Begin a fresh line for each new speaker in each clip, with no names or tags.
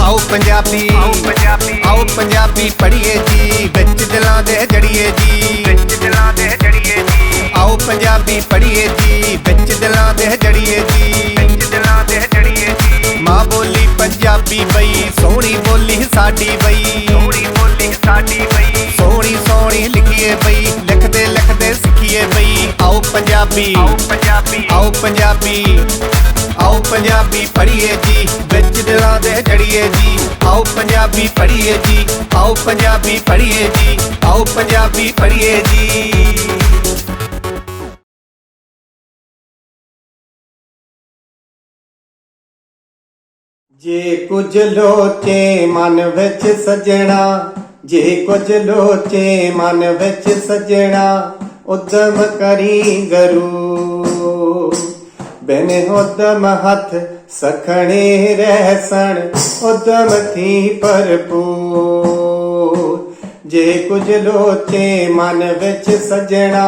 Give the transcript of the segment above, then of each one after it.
आओ पंजाबी पढ़िए जी, बिच दिलां दे जड़िए जी। आओ पंजाबी पढ़िए जी, बिच दिलां दे जड़िए जी। मां बोली पंजाबी बई, सोहनी बोली साडी बई। सोहनी सोहनी लिखिए बई, लिखदे लिखदे सिखिए बई। आओ पंजाबी आओ पंजाबी पढ़िए जी, बिच दिलां दे जड़िए जी। आओ पंजाबी पढ़िए जी, आओ पंजाबी पढ़िए जी, आओ पंजाबी पढ़िए जी। जे कुछ लोचे मन विच सजना, जे कुछ लोचे मन विच सजना, उद्यम करी गरू। बिन उद्यम हथ सखणे रहसन, उद्यम थी भरपूर। जे कुछ लोचे मन विच सजना,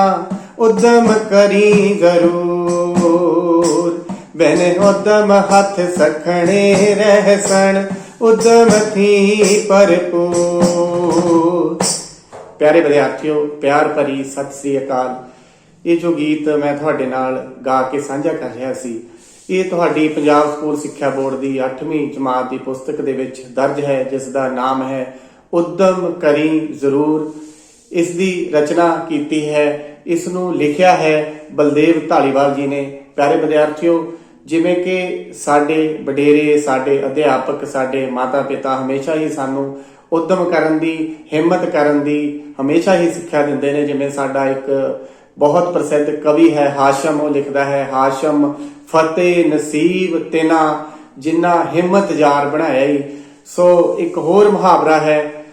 उद्यम करी गरूर। बिन उद्यम हथ सखणे रहसन, उद्यम थी भरपूर। प्यारे विद्यार्थियों, प्यार भरी सत श्री अकाल। ਇਹ ਜੋ ਗੀਤ ਮੈਂ ਤੁਹਾਡੇ ਨਾਲ ਗਾ ਕੇ ਸਾਂਝਾ ਕਰ ਰਿਹਾ ਸੀ, ਇਹ ਤੁਹਾਡੀ ਪੰਜਾਬ ਸਕੂਲ ਸਿੱਖਿਆ ਬੋਰਡ ਦੀ 8ਵੀਂ ਜਮਾਤ ਦੀ ਪੁਸਤਕ ਦੇ ਵਿੱਚ ਦਰਜ ਹੈ, ਜਿਸ ਦਾ ਨਾਮ ਹੈ ਉਦਮ ਕਰੀ ਜ਼ਰੂਰ। ਇਸ ਦੀ ਰਚਨਾ ਕੀਤੀ ਹੈ, ਇਸ ਨੂੰ ਲਿਖਿਆ ਹੈ ਬਲਦੇਵ ਢਾਲੀਵਾਲ ਜੀ ਨੇ। ਪਿਆਰੇ ਵਿਦਿਆਰਥੀਓ, ਜਿਵੇਂ ਕਿ ਸਾਡੇ ਵਡੇਰੇ, ਸਾਡੇ ਅਧਿਆਪਕ, ਸਾਡੇ ਮਾਤਾ ਪਿਤਾ ਹਮੇਸ਼ਾ ਹੀ ਸਾਨੂੰ ਉਦਮ ਕਰਨ ਦੀ, ਹਿੰਮਤ ਕਰਨ ਦੀ ਹਮੇਸ਼ਾ ਹੀ ਸਿੱਖਿਆ ਦਿੰਦੇ ਨੇ। ਜਿਵੇਂ ਸਾਡਾ ਇੱਕ ਬਹੁਤ ਪ੍ਰਸਿੱਧ ਕਵੀ ਹੈ ਹਾਸ਼ਮ, ਉਹ ਲਿਖਦਾ ਹੈ, ਹਾਸ਼ਮ ਫਤਿਹ ਨਸੀਬ ਤਿਨਾ ਜਿੰਨਾ ਹਿੰਮਤ ਯਾਰ ਬਣਾਇਆ ਈ। ਸੋ ਇੱਕ ਹੋਰ ਮੁਹਾਵਰਾ ਹੈ,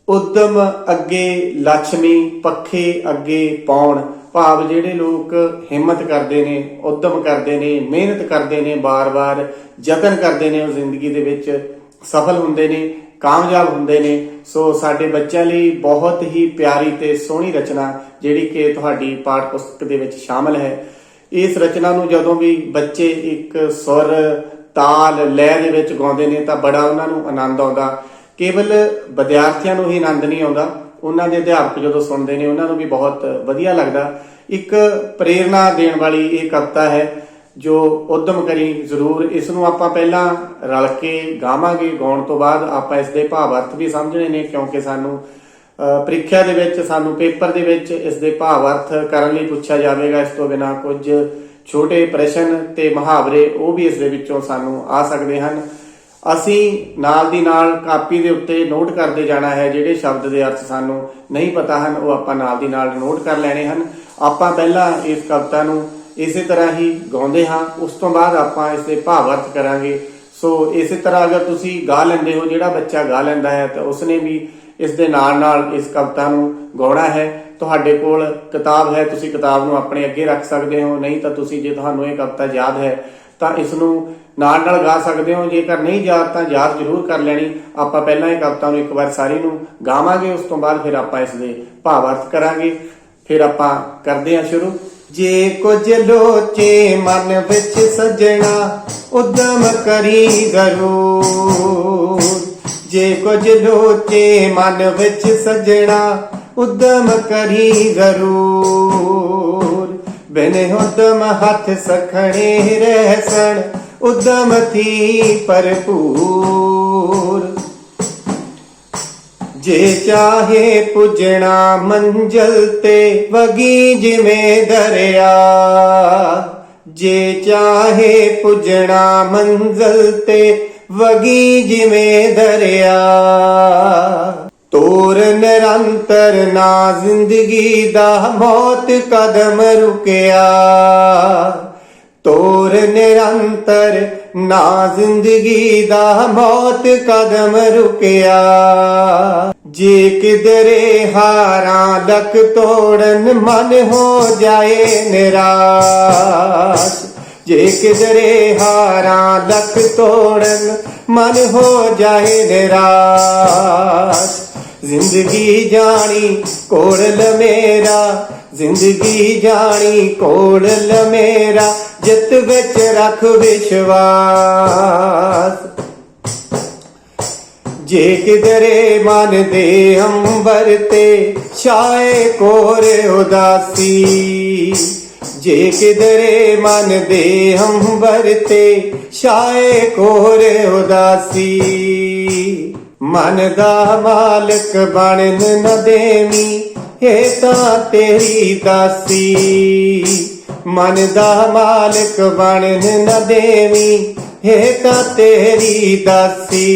ਉਦਮ ਅੱਗੇ ਲక్ష్ਮੀ ਪੱਖੇ ਅੱਗੇ ਪੌਣ। ਭਾਵ ਜਿਹੜੇ ਲੋਕ ਹਿੰਮਤ ਕਰਦੇ ਨੇ, ਉਦਮ ਕਰਦੇ ਨੇ, ਮਿਹਨਤ ਕਰਦੇ ਨੇ, ਬਾਰ-ਬਾਰ ਯਤਨ ਕਰਦੇ ਨੇ, ਉਹ ਜ਼ਿੰਦਗੀ ਦੇ ਵਿੱਚ ਸਫਲ ਹੁੰਦੇ ਨੇ, ਕਾਮਯਾਬ ਹੁੰਦੇ ਨੇ। ਸੋ ਸਾਡੇ ਬੱਚਿਆਂ ਲਈ ਬਹੁਤ ਹੀ ਪਿਆਰੀ ਤੇ ਸੋਹਣੀ ਰਚਨਾ ਜਿਹੜੀ ਕਿ ਤੁਹਾਡੀ ਪਾਠ ਪੁਸਤਕ ਦੇ ਵਿੱਚ ਸ਼ਾਮਲ ਹੈ। ਇਸ ਰਚਨਾ ਨੂੰ ਜਦੋਂ ਵੀ ਬੱਚੇ ਇੱਕ ਸੁਰ, ਤਾਲ, ਲੈਅ ਦੇ ਵਿੱਚ ਗਾਉਂਦੇ ਨੇ ਤਾਂ ਬੜਾ ਉਹਨਾਂ ਨੂੰ ਆਨੰਦ ਆਉਂਦਾ। ਕੇਵਲ ਵਿਦਿਆਰਥੀਆਂ ਨੂੰ ਹੀ ਆਨੰਦ ਨਹੀਂ ਆਉਂਦਾ, ਉਹਨਾਂ ਦੇ ਅਧਿਆਪਕ ਜਦੋਂ ਸੁਣਦੇ ਨੇ ਉਹਨਾਂ ਨੂੰ ਵੀ ਬਹੁਤ ਵਧੀਆ ਲੱਗਦਾ। ਇੱਕ ਪ੍ਰੇਰਨਾ ਦੇਣ ਵਾਲੀ ਇਹ ਕਵਿਤਾ ਹੈ ਜੋ ਉਦਮ ਕਰੀ ਜ਼ਰੂਰ। ਇਸ ਨੂੰ ਆਪਾਂ ਪਹਿਲਾਂ ਰਲ ਕੇ ਗਾਵਾਂਗੇ, ਗਾਉਣ ਤੋਂ ਬਾਅਦ ਆਪਾਂ ਇਸ ਦੇ ਭਾਵ ਅਰਥ ਵੀ ਸਮਝਣੇ ਨੇ, ਕਿਉਂਕਿ ਸਾਨੂੰ ਪ੍ਰੀਖਿਆ ਦੇ ਵਿੱਚ, ਸਾਨੂੰ ਪੇਪਰ ਦੇ ਵਿੱਚ ਇਸ ਦੇ ਭਾਵ ਅਰਥ ਕਰਨ ਲਈ ਪੁੱਛਿਆ ਜਾਵੇਗਾ। ਇਸ ਤੋਂ ਬਿਨਾਂ ਕੁਝ ਛੋਟੇ ਪ੍ਰਸ਼ਨ ਤੇ ਮੁਹਾਵਰੇ ਉਹ ਵੀ ਇਸ ਦੇ ਵਿੱਚੋਂ ਸਾਨੂੰ ਆ ਸਕਦੇ ਹਨ। ਅਸੀਂ ਨਾਲ ਦੀ ਨਾਲ ਕਾਪੀ ਦੇ ਉੱਤੇ ਨੋਟ ਕਰਦੇ ਜਾਣਾ ਹੈ, ਜਿਹੜੇ ਸ਼ਬਦ ਦੇ ਅਰਥ ਸਾਨੂੰ ਨਹੀਂ ਪਤਾ ਹਨ ਉਹ ਆਪਾਂ ਨਾਲ ਦੀ ਨਾਲ ਨੋਟ ਕਰ ਲੈਣੇ ਹਨ। ਆਪਾਂ ਪਹਿਲਾਂ ਇਸ ਕਵਿਤਾ ਨੂੰ ਇਸੇ ਤਰ੍ਹਾਂ ਹੀ ਗਾਉਂਦੇ ਹਾਂ, ਉਸ ਤੋਂ ਬਾਅਦ ਆਪਾਂ ਇਸ ਦੇ ਭਾਵ ਅਰਥ ਕਰਾਂਗੇ। ਸੋ ਇਸੇ ਤਰ੍ਹਾਂ ਅਗਰ ਤੁਸੀਂ ਗਾ ਲੈਂਦੇ ਹੋ, ਜਿਹੜਾ ਬੱਚਾ ਗਾ ਲੈਂਦਾ ਹੈ ਤਾਂ ਉਸਨੇ ਵੀ ਇਸ ਦੇ ਨਾਲ ਨਾਲ ਇਸ ਕਵਿਤਾ ਨੂੰ ਗਾਉਣਾ ਹੈ। ਤੁਹਾਡੇ ਕੋਲ ਕਿਤਾਬ ਹੈ, ਤੁਸੀਂ ਕਿਤਾਬ ਨੂੰ ਆਪਣੇ ਅੱਗੇ ਰੱਖ ਸਕਦੇ ਹੋ, ਨਹੀਂ ਤਾਂ ਤੁਸੀਂ, ਜੇ ਤੁਹਾਨੂੰ ਇਹ ਕਵਿਤਾ ਯਾਦ ਹੈ ਤਾਂ ਇਸ ਨੂੰ ਨਾਲ ਨਾਲ ਗਾ ਸਕਦੇ ਹੋ। ਜੇਕਰ ਨਹੀਂ ਯਾਦ ਤਾਂ ਯਾਦ ਜ਼ਰੂਰ ਕਰ ਲੈਣੀ। ਆਪਾਂ ਪਹਿਲਾਂ ਇਹ ਕਵਿਤਾ ਨੂੰ ਇੱਕ ਵਾਰ ਸਾਰੀ ਨੂੰ ਗਾਵਾਂਗੇ, ਉਸ ਤੋਂ ਬਾਅਦ ਫਿਰ ਆਪਾਂ ਇਸ ਦੇ ਭਾਵ ਅਰਥ ਕਰਾਂਗੇ। ਫਿਰ ਆਪਾਂ ਕਰਦੇ ਹਾਂ ਸ਼ੁਰੂ। ਜੇ ਕੁਝ ਲੋਚੇ ਮਨ ਵਿੱਚ ਸਜਣਾ, ਉਦਮ ਕਰੀ ਜ਼ਰੂਰ। ਜੇ ਕੁਝ ਲੋਚੇ ਮਨ ਵਿੱਚ ਸਜਣਾ, ਉਦਮ ਕਰੀ ਜ਼ਰੂਰ। ਬਿਨ ਉਦਮ ਹੱਥ ਸਖਣੇ ਰਹਿਸਣ, ਉਦਮ ਥੀ ਭਰਪੂਰ। ਜੇ ਚਾਹੇ ਪੁੱਜਣਾ ਮੰਜ਼ਲ ਤੇ, ਵਗੀ ਜਿਵੇਂ ਦਰਿਆ। ਜੇ ਚਾਹੇ ਪੁੱਜਣਾ ਮੰਜ਼ਲ ਤੇ, ਵਗੀ ਜਿਵੇਂ ਦਰਿਆ। ਤੋਰ ਨਿਰੰਤਰ ਨਾ ਜ਼ਿੰਦਗੀ ਦਾ, ਮੌਤ ਕਦਮ ਰੁਕਿਆ। ਤੋਰ ਨਿਰੰਤਰ ਨਾ ਜ਼ਿੰਦਗੀ ਦਾ, ਮੌਤ ਕਦਮ ਰੁਕਿਆ। ਜੇ ਕਿਧਰੇ ਹਾਰਾਂ ਲੱਕ ਤੋੜਨ, ਮਨ ਹੋ ਜਾਏ ਨਿਰਾਸ਼। ਜੇ ਕਿਧਰੇ ਹਾਰਾਂ ਲੱਕ ਤੋੜਨ, ਮਨ ਹੋ ਜਾਏ ਨਿਰਾਸ਼। ਜ਼ਿੰਦਗੀ ਜਾਣੀ ਕੋਲ ਮੇਰਾ, ਜ਼ਿੰਦਗੀ ਜਾਣੀ ਕੋਲ ਮੇਰਾ, ਜਿੱਤ ਵਿੱਚ ਰੱਖ ਵਿਸ਼ਵਾਸ। जे किधरे मन दे अंबर ते छाए कोर उदासी, जे किधरे मन दे अंबर ते छाए कोर उदासी, मन दा मालिक बनन न देवी हे तां तेरी दासी, मन दा मालिक बनन न देवी हे तां तेरी दासी।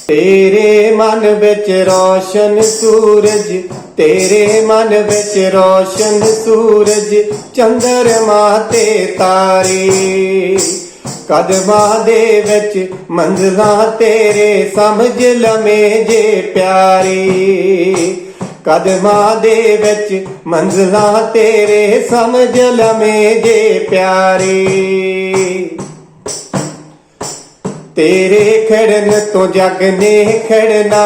तेरे मन विच रोशन सूरज, तेरे मन विच रोशन सूरज, चंद्रमा ते तारे, कदमां दे विच मंजिलां तेरे समझ लमें जे प्यारे, कदमां दे विच मंजिलां तेरे समझ लमें जे प्यारे। तेरे खड़न तो जग ने खड़ना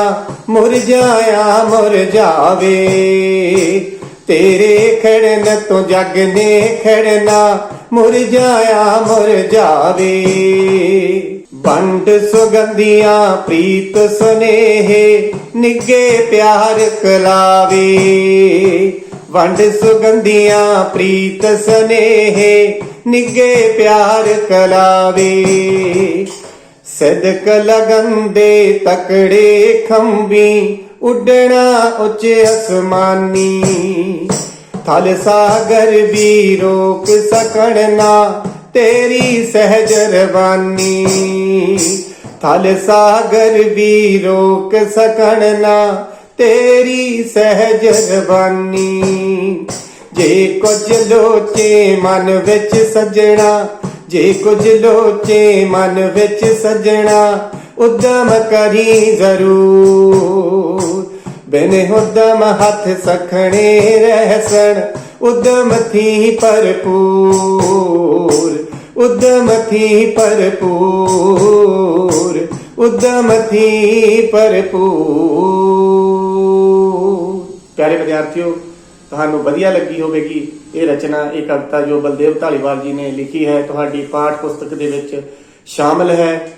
मुरझाया मुरझावे, तेरे खड़न तो जग ने खड़ना मुरझाया मुरझावे, बंड सुगंधियां प्रीत सुनेहे निगे प्यार कलावे, वंड सुगंधियां प्रीत सुनेहे निगे प्यार कलावे, सिदक लगन दे तकड़े खंबी उड़ना उच्च आसमानी, थल सागर भी रोक सकण ना तेरी सहज रवानी, थल सागर भी रोक सकण ना तेरी सहज रवानी। जे कुछ लोचे मन विच सजना, जे कुछ लोचे मन विच सजना, उद्यम करी जरूर, बिन उद्यम हथ सखणे रहसन, उद्यम थी भरपूर, उद्यम थी भरपूर, उद्यम थी भरपूर। प्यारे विद्यार्थियों, ਤੁਹਾਨੂੰ ਵਧੀਆ ਲੱਗੀ ਹੋਵੇਗੀ ਇਹ ਰਚਨਾ, ਇਹ ਕਵਿਤਾ ਜੋ ਬਲਦੇਵ ਢਾਲੀਵਾਲ ਜੀ ਨੇ ਲਿਖੀ ਹੈ, ਤੁਹਾਡੀ ਪਾਠ ਪੁਸਤਕ ਦੇ ਵਿੱਚ ਸ਼ਾਮਲ ਹੈ।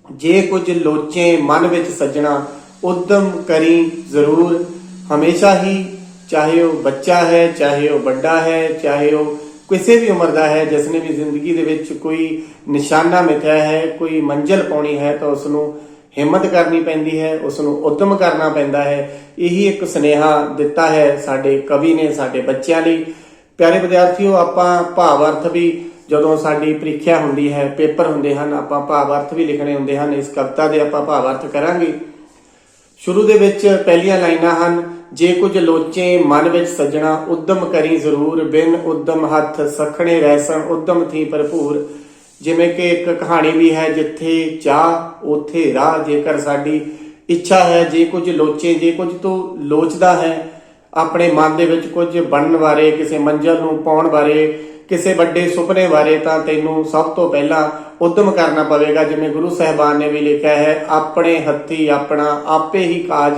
ਜੇ ਕੁਝ ਲੋਚੇ ਮਨ ਵਿੱਚ ਸੱਜਣਾ, ਉਦਮ ਕਰੀ ਜ਼ਰੂਰ, ਹਮੇਸ਼ਾ ਹੀ, ਚਾਹੇ ਉਹ ਬੱਚਾ ਹੈ, ਚਾਹੇ ਉਹ ਵੱਡਾ ਹੈ, ਚਾਹੇ ਉਹ ਕਿਸੇ ਵੀ ਉਮਰ ਦਾ ਹੈ, ਜਿਸ ਨੇ ਵੀ ਜ਼ਿੰਦਗੀ ਦੇ ਵਿੱਚ ਕੋਈ ਨਿਸ਼ਾਨਾ ਮਿਥਿਆ ਹੈ, ਕੋਈ ਮੰਜ਼ਿਲ ਪਾਉਣੀ ਹੈ, ਤਾਂ ਉਸ ਨੂੰ ਹਿੰਮਤ ਕਰਨੀ ਪੈਂਦੀ ਹੈ, ਉਸ ਨੂੰ ਉਦਮ ਕਰਨਾ ਪੈਂਦਾ ਹੈ। ਇਹੀ ਇੱਕ ਸੁਨੇਹਾ ਦਿੱਤਾ ਹੈ ਸਾਡੇ ਕਵੀ ਨੇ ਸਾਡੇ ਬੱਚਿਆਂ ਲਈ। ਪਿਆਰੇ ਵਿਦਿਆਰਥੀਓ, ਆਪਾਂ ਭਾਵ ਅਰਥ ਵੀ, ਜਦੋਂ ਸਾਡੀ ਪ੍ਰੀਖਿਆ ਹੁੰਦੀ ਹੈ, ਪੇਪਰ ਹੁੰਦੇ ਹਨ, ਆਪਾਂ ਭਾਵ ਅਰਥ ਵੀ ਲਿਖਣੇ ਹੁੰਦੇ ਹਨ। ਇਸ ਕਵਿਤਾ ਦੇ ਆਪਾਂ ਭਾਵ ਅਰਥ ਕਰਾਂਗੇ। ਸ਼ੁਰੂ ਦੇ ਵਿੱਚ ਪਹਿਲੀਆਂ ਲਾਈਨਾਂ ਹਨ, ਜੇ ਕੁਝ ਲੋਚੇ ਮਨ ਵਿੱਚ ਸੱਜਣਾ, ਉਦਮ ਕਰੀ ਜ਼ਰੂਰ, ਬਿਨ ਉਦਮ ਹੱਥ ਸਖਣੇ ਰਹਿਸਣ, ਉਦਮ ਥੀ ਭਰਪੂਰ। ਜਿਵੇਂ ਕਿ ਇੱਕ ਕਹਾਣੀ ਵੀ ਹੈ, ਜਿੱਥੇ ਚਾਹ ਉੱਥੇ ਰਾਹ। ਜੇਕਰ ਸਾਡੀ ਇੱਛਾ ਹੈ, ਜੇ ਕੁਝ ਲੋਚੇ, ਜੇ ਕੁਝ ਤੋਂ ਲੋਚਦਾ ਹੈ ਆਪਣੇ ਮਨ ਦੇ ਵਿੱਚ ਕੁਝ ਬਣਨ ਬਾਰੇ, ਕਿਸੇ ਮੰਜ਼ਿਲ ਨੂੰ ਪਾਉਣ ਬਾਰੇ, ਕਿਸੇ ਵੱਡੇ ਸੁਪਨੇ ਬਾਰੇ, ਤਾਂ ਤੈਨੂੰ ਸਭ ਤੋਂ ਪਹਿਲਾਂ ਉਦਮ ਕਰਨਾ ਪਵੇਗਾ। ਜਿਵੇਂ ਗੁਰੂ ਸਾਹਿਬਾਨ ਨੇ ਵੀ ਲਿਖਿਆ ਹੈ, ਆਪਣੇ ਹੱਥੀ ਆਪਣਾ ਆਪੇ ਹੀ ਕਾਜ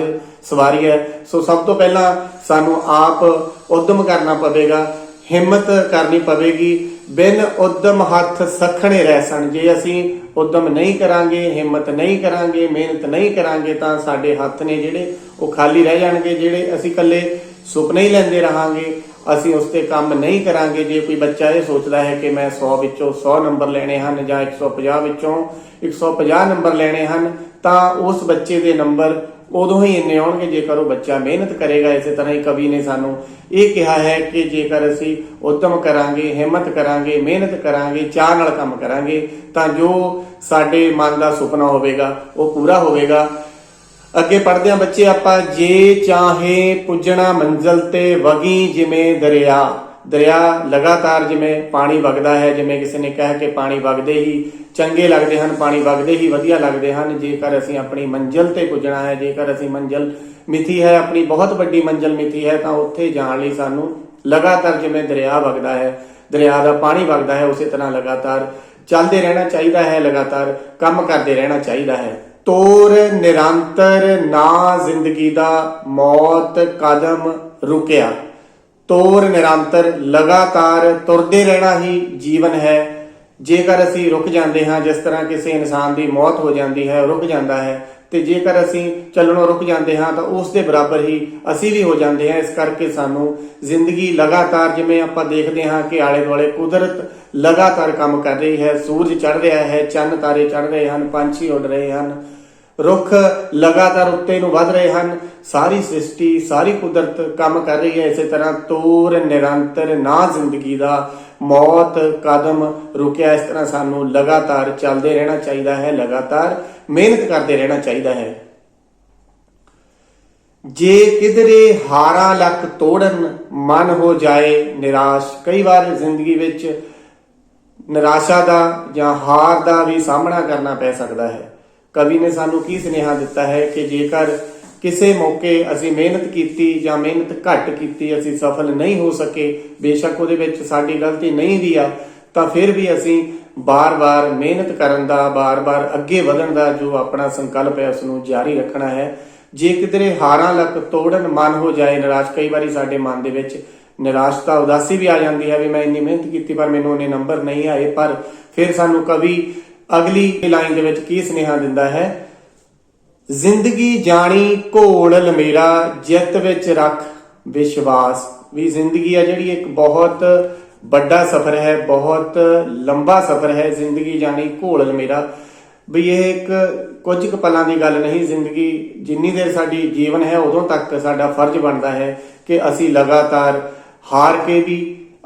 ਸਵਾਰੀਐ। ਸੋ ਸਭ ਤੋਂ ਪਹਿਲਾਂ ਸਾਨੂੰ ਆਪ ਉਦਮ ਕਰਨਾ ਪਵੇਗਾ, ਹਿੰਮਤ ਕਰਨੀ ਪਵੇਗੀ। ਬਿਨ ਉਦਮ ਹੱਥ ਸਖਣੇ ਰਹਿਸਣ, ਜੇ ਅਸੀਂ ਉਦਮ ਨਹੀਂ ਕਰਾਂਗੇ, ਹਿੰਮਤ ਨਹੀਂ ਕਰਾਂਗੇ, ਮਿਹਨਤ ਨਹੀਂ ਕਰਾਂਗੇ, ਤਾਂ ਸਾਡੇ ਹੱਥ ਨੇ ਜਿਹੜੇ ਉਹ ਖਾਲੀ ਰਹਿ ਜਾਣਗੇ। ਜਿਹੜੇ ਅਸੀਂ ਇਕੱਲੇ ਸੁਪਨੇ ਹੀ ਲੈਂਦੇ ਰਹਾਂਗੇ, ਅਸੀਂ ਉਸ ਤੇ ਕੰਮ ਨਹੀਂ ਕਰਾਂਗੇ। ਜੇ ਕੋਈ ਬੱਚਾ ਇਹ ਸੋਚਦਾ ਹੈ ਕਿ ਮੈਂ 100 ਵਿੱਚੋਂ 100 ਨੰਬਰ ਲੈਣੇ ਹਨ ਜਾਂ 150 ਵਿੱਚੋਂ 150 ਨੰਬਰ ਲੈਣੇ ਹਨ, ਤਾਂ ਉਸ ਬੱਚੇ ਦੇ ਨੰਬਰ ਉਦੋਂ ਹੀ ਇੰਨੇ ਆਉਣਗੇ ਜੇਕਰ ਉਹ ਬੱਚਾ ਮਿਹਨਤ ਕਰੇਗਾ। ਇਸੇ ਤਰ੍ਹਾਂ ਹੀ ਕਵੀ ਨੇ ਸਾਨੂੰ ਇਹ ਕਿਹਾ ਹੈ ਕਿ ਜੇਕਰ ਅਸੀਂ ਉਦਮ ਕਰਾਂਗੇ, ਹਿੰਮਤ ਕਰਾਂਗੇ, ਮਿਹਨਤ ਕਰਾਂਗੇ, ਚਾਅ ਨਾਲ ਕੰਮ ਕਰਾਂਗੇ, ਤਾਂ ਜੋ ਸਾਡੇ ਮਨ ਦਾ ਸੁਪਨਾ ਹੋਵੇਗਾ ਉਹ ਪੂਰਾ ਹੋਵੇਗਾ। ਅੱਗੇ ਪੜ੍ਹਦੇ ਹਾਂ ਬੱਚੇ ਆਪਾਂ, ਜੇ ਚਾਹੇ ਪੁੱਜਣਾ ਮੰਜ਼ਿਲ ਤੇ ਵਗੀ ਜਿਵੇਂ ਦਰਿਆ। ਦਰਿਆ ਲਗਾਤਾਰ ਜਿਵੇਂ ਪਾਣੀ ਵਗਦਾ ਹੈ, ਜਿਵੇਂ ਕਿਸੇ ਨੇ ਕਿਹਾ ਕਿ ਪਾਣੀ ਵਗਦੇ ਹੀ ਚੰਗੇ ਲੱਗਦੇ ਹਨ, ਪਾਣੀ ਵਗਦੇ ਹੀ ਵਧੀਆ ਲੱਗਦੇ ਹਨ। ਜੇਕਰ ਅਸੀਂ ਆਪਣੀ ਮੰਜ਼ਿਲ ਤੇ ਪੁੱਜਣਾ ਹੈ, ਜੇਕਰ ਅਸੀਂ ਮੰਜ਼ਿਲ ਮਿੱਥੀ ਹੈ, ਆਪਣੀ ਬਹੁਤ ਵੱਡੀ ਮੰਜ਼ਿਲ ਮਿੱਥੀ ਹੈ, ਤਾਂ ਉੱਥੇ ਜਾਣ ਲਈ ਸਾਨੂੰ ਲਗਾਤਾਰ ਜਿਵੇਂ ਦਰਿਆ ਵਗਦਾ ਹੈ, ਦਰਿਆ ਦਾ ਪਾਣੀ ਵਗਦਾ ਹੈ, ਉਸੇ ਤਰ੍ਹਾਂ ਲਗਾਤਾਰ ਚੱਲਦੇ ਰਹਿਣਾ ਚਾਹੀਦਾ ਹੈ, ਲਗਾਤਾਰ ਕੰਮ ਕਰਦੇ ਰਹਿਣਾ ਚਾਹੀਦਾ ਹੈ। ਤੋਰ ਨਿਰੰਤਰ ਨਾ ਜ਼ਿੰਦਗੀ ਦਾ, ਮੌਤ ਕਦਮ ਰੁਕਿਆ। ਤੋਰ ਨਿਰੰਤਰ, ਲਗਾਤਾਰ ਤੁਰਦੇ ਰਹਿਣਾ ਹੀ ਜੀਵਨ ਹੈ। ਜੇਕਰ ਅਸੀਂ ਰੁਕ ਜਾਂਦੇ ਹਾਂ, ਜਿਸ ਤਰ੍ਹਾਂ ਕਿਸੇ ਇਨਸਾਨ ਦੀ ਮੌਤ ਹੋ ਜਾਂਦੀ ਹੈ, ਰੁਕ ਜਾਂਦਾ ਹੈ, ਤੇ ਜੇਕਰ ਅਸੀਂ ਚੱਲਣੋਂ ਰੁਕ ਜਾਂਦੇ ਹਾਂ ਤਾਂ ਉਸ ਦੇ ਬਰਾਬਰ ਹੀ ਅਸੀਂ ਵੀ ਹੋ ਜਾਂਦੇ ਹਾਂ। ਇਸ ਕਰਕੇ ਸਾਨੂੰ ਜ਼ਿੰਦਗੀ ਲਗਾਤਾਰ, ਜਿਵੇਂ ਆਪਾਂ ਦੇਖਦੇ ਹਾਂ ਕਿ ਆਲੇ ਦੁਆਲੇ ਕੁਦਰਤ ਲਗਾਤਾਰ ਕੰਮ ਕਰ ਰਹੀ ਹੈ, ਸੂਰਜ ਚੜ ਰਿਹਾ ਹੈ, ਚੰਨ ਤਾਰੇ ਚੜ ਰਹੇ ਹਨ, ਪੰਛੀ ਉੱਡ ਰਹੇ ਹਨ, ਰੁੱਖ ਲਗਾਤਾਰ ਉੱਤੇ ਨੂੰ ਵੱਧ ਰਹੇ ਹਨ, ਸਾਰੀ ਸ੍ਰਿਸ਼ਟੀ, ਸਾਰੀ ਕੁਦਰਤ ਕੰਮ ਕਰ ਰਹੀ ਹੈ। ਇਸੇ ਤਰ੍ਹਾਂ ਤੋਰ ਨਿਰੰਤਰ ਨਾ ਜ਼ਿੰਦਗੀ ਦਾ, ਮੌਤ ਕਦਮ ਰੁਕਿਆ। ਇਸ ਤਰ੍ਹਾਂ ਸਾਨੂੰ ਲਗਾਤਾਰ ਚੱਲਦੇ ਰਹਿਣਾ ਚਾਹੀਦਾ ਹੈ, ਲਗਾਤਾਰ ਮਿਹਨਤ ਕਰਦੇ ਰਹਿਣਾ ਚਾਹੀਦਾ ਹੈ। ਜੇ ਕਿਧਰੇ ਹਾਰਾਂ ਲੱਕ ਤੋੜਨ ਮਨ ਹੋ ਜਾਏ ਨਿਰਾਸ਼। ਕਈ ਵਾਰ ਜ਼ਿੰਦਗੀ ਵਿੱਚ ਨਿਰਾਸ਼ਾ ਦਾ ਜਾਂ ਹਾਰ ਦਾ ਵੀ ਸਾਹਮਣਾ ਕਰਨਾ ਪੈ ਸਕਦਾ ਹੈ। ਕਵੀ ਨੇ ਸਾਨੂੰ ਕੀ ਸੁਨੇਹਾ ਦਿੱਤਾ ਹੈ ਕਿ ਜੇਕਰ ਕਿਸੇ ਮੌਕੇ ਅਸੀਂ ਮਿਹਨਤ ਕੀਤੀ ਜਾਂ ਮਿਹਨਤ ਘੱਟ ਕੀਤੀ, ਅਸੀਂ ਸਫਲ ਨਹੀਂ ਹੋ ਸਕੇ, ਬੇਸ਼ੱਕ ਉਹਦੇ ਵਿੱਚ ਸਾਡੀ ਗਲਤੀ ਨਹੀਂ ਵੀ ਆ, ਤਾਂ ਫਿਰ ਵੀ ਅਸੀਂ ਬਾਰ-ਬਾਰ ਮਿਹਨਤ ਕਰਨ ਦਾ, ਬਾਰ-ਬਾਰ ਅੱਗੇ ਵਧਣ ਦਾ ਜੋ ਆਪਣਾ ਸੰਕਲਪ ਹੈ ਉਸ ਨੂੰ ਜਾਰੀ ਰੱਖਣਾ ਹੈ। ਜੇ ਕਿਧਰੇ ਹਾਰਾਂ ਲੱਕ ਤੋੜਨ ਮਨ ਹੋ ਜਾਏ ਨਿਰਾਸ਼। ਕਈ ਵਾਰੀ ਸਾਡੇ ਮਨ ਦੇ ਵਿੱਚ ਨਿਰਾਸ਼ਤਾ, ਉਦਾਸੀ ਵੀ ਆ ਜਾਂਦੀ ਹੈ ਵੀ ਮੈਂ ਇੰਨੀ ਮਿਹਨਤ ਕੀਤੀ ਪਰ ਮੈਨੂੰ ਉਹਨੇ ਨੰਬਰ ਨਹੀਂ ਆਏ। ਪਰ ਫਿਰ ਸਾਨੂੰ ਕਵੀ ਅਗਲੀ ਲਾਈਨ ਦੇ ਵਿੱਚ ਕੀ ਸੁਨੇਹਾ ਦਿੰਦਾ ਹੈ, ਜ਼ਿੰਦਗੀ ਜਾਣੀ ਘੋਲ ਮੇਰਾ, ਜਿੱਤ ਵਿੱਚ ਰੱਖ ਵਿਸ਼ਵਾਸ। ਵੀ ਜ਼ਿੰਦਗੀ ਆ ਜਿਹੜੀ ਇੱਕ ਬਹੁਤ ਵੱਡਾ ਸਫ਼ਰ ਹੈ, ਬਹੁਤ ਲੰਬਾ ਸਫ਼ਰ ਹੈ। ਜ਼ਿੰਦਗੀ ਜਾਣੀ ਘੋਲ ਮੇਰਾ, ਵੀ ਇਹ ਇੱਕ ਕੁਝ ਕੁ ਪਲਾਂ ਦੀ ਗੱਲ ਨਹੀਂ। ਜ਼ਿੰਦਗੀ ਜਿੰਨੀ ਦੇਰ ਸਾਡੀ ਜੀਵਨ ਹੈ ਉਦੋਂ ਤੱਕ ਸਾਡਾ ਫਰਜ਼ ਬਣਦਾ ਹੈ ਕਿ ਅਸੀਂ ਲਗਾਤਾਰ ਹਾਰ ਕੇ ਵੀ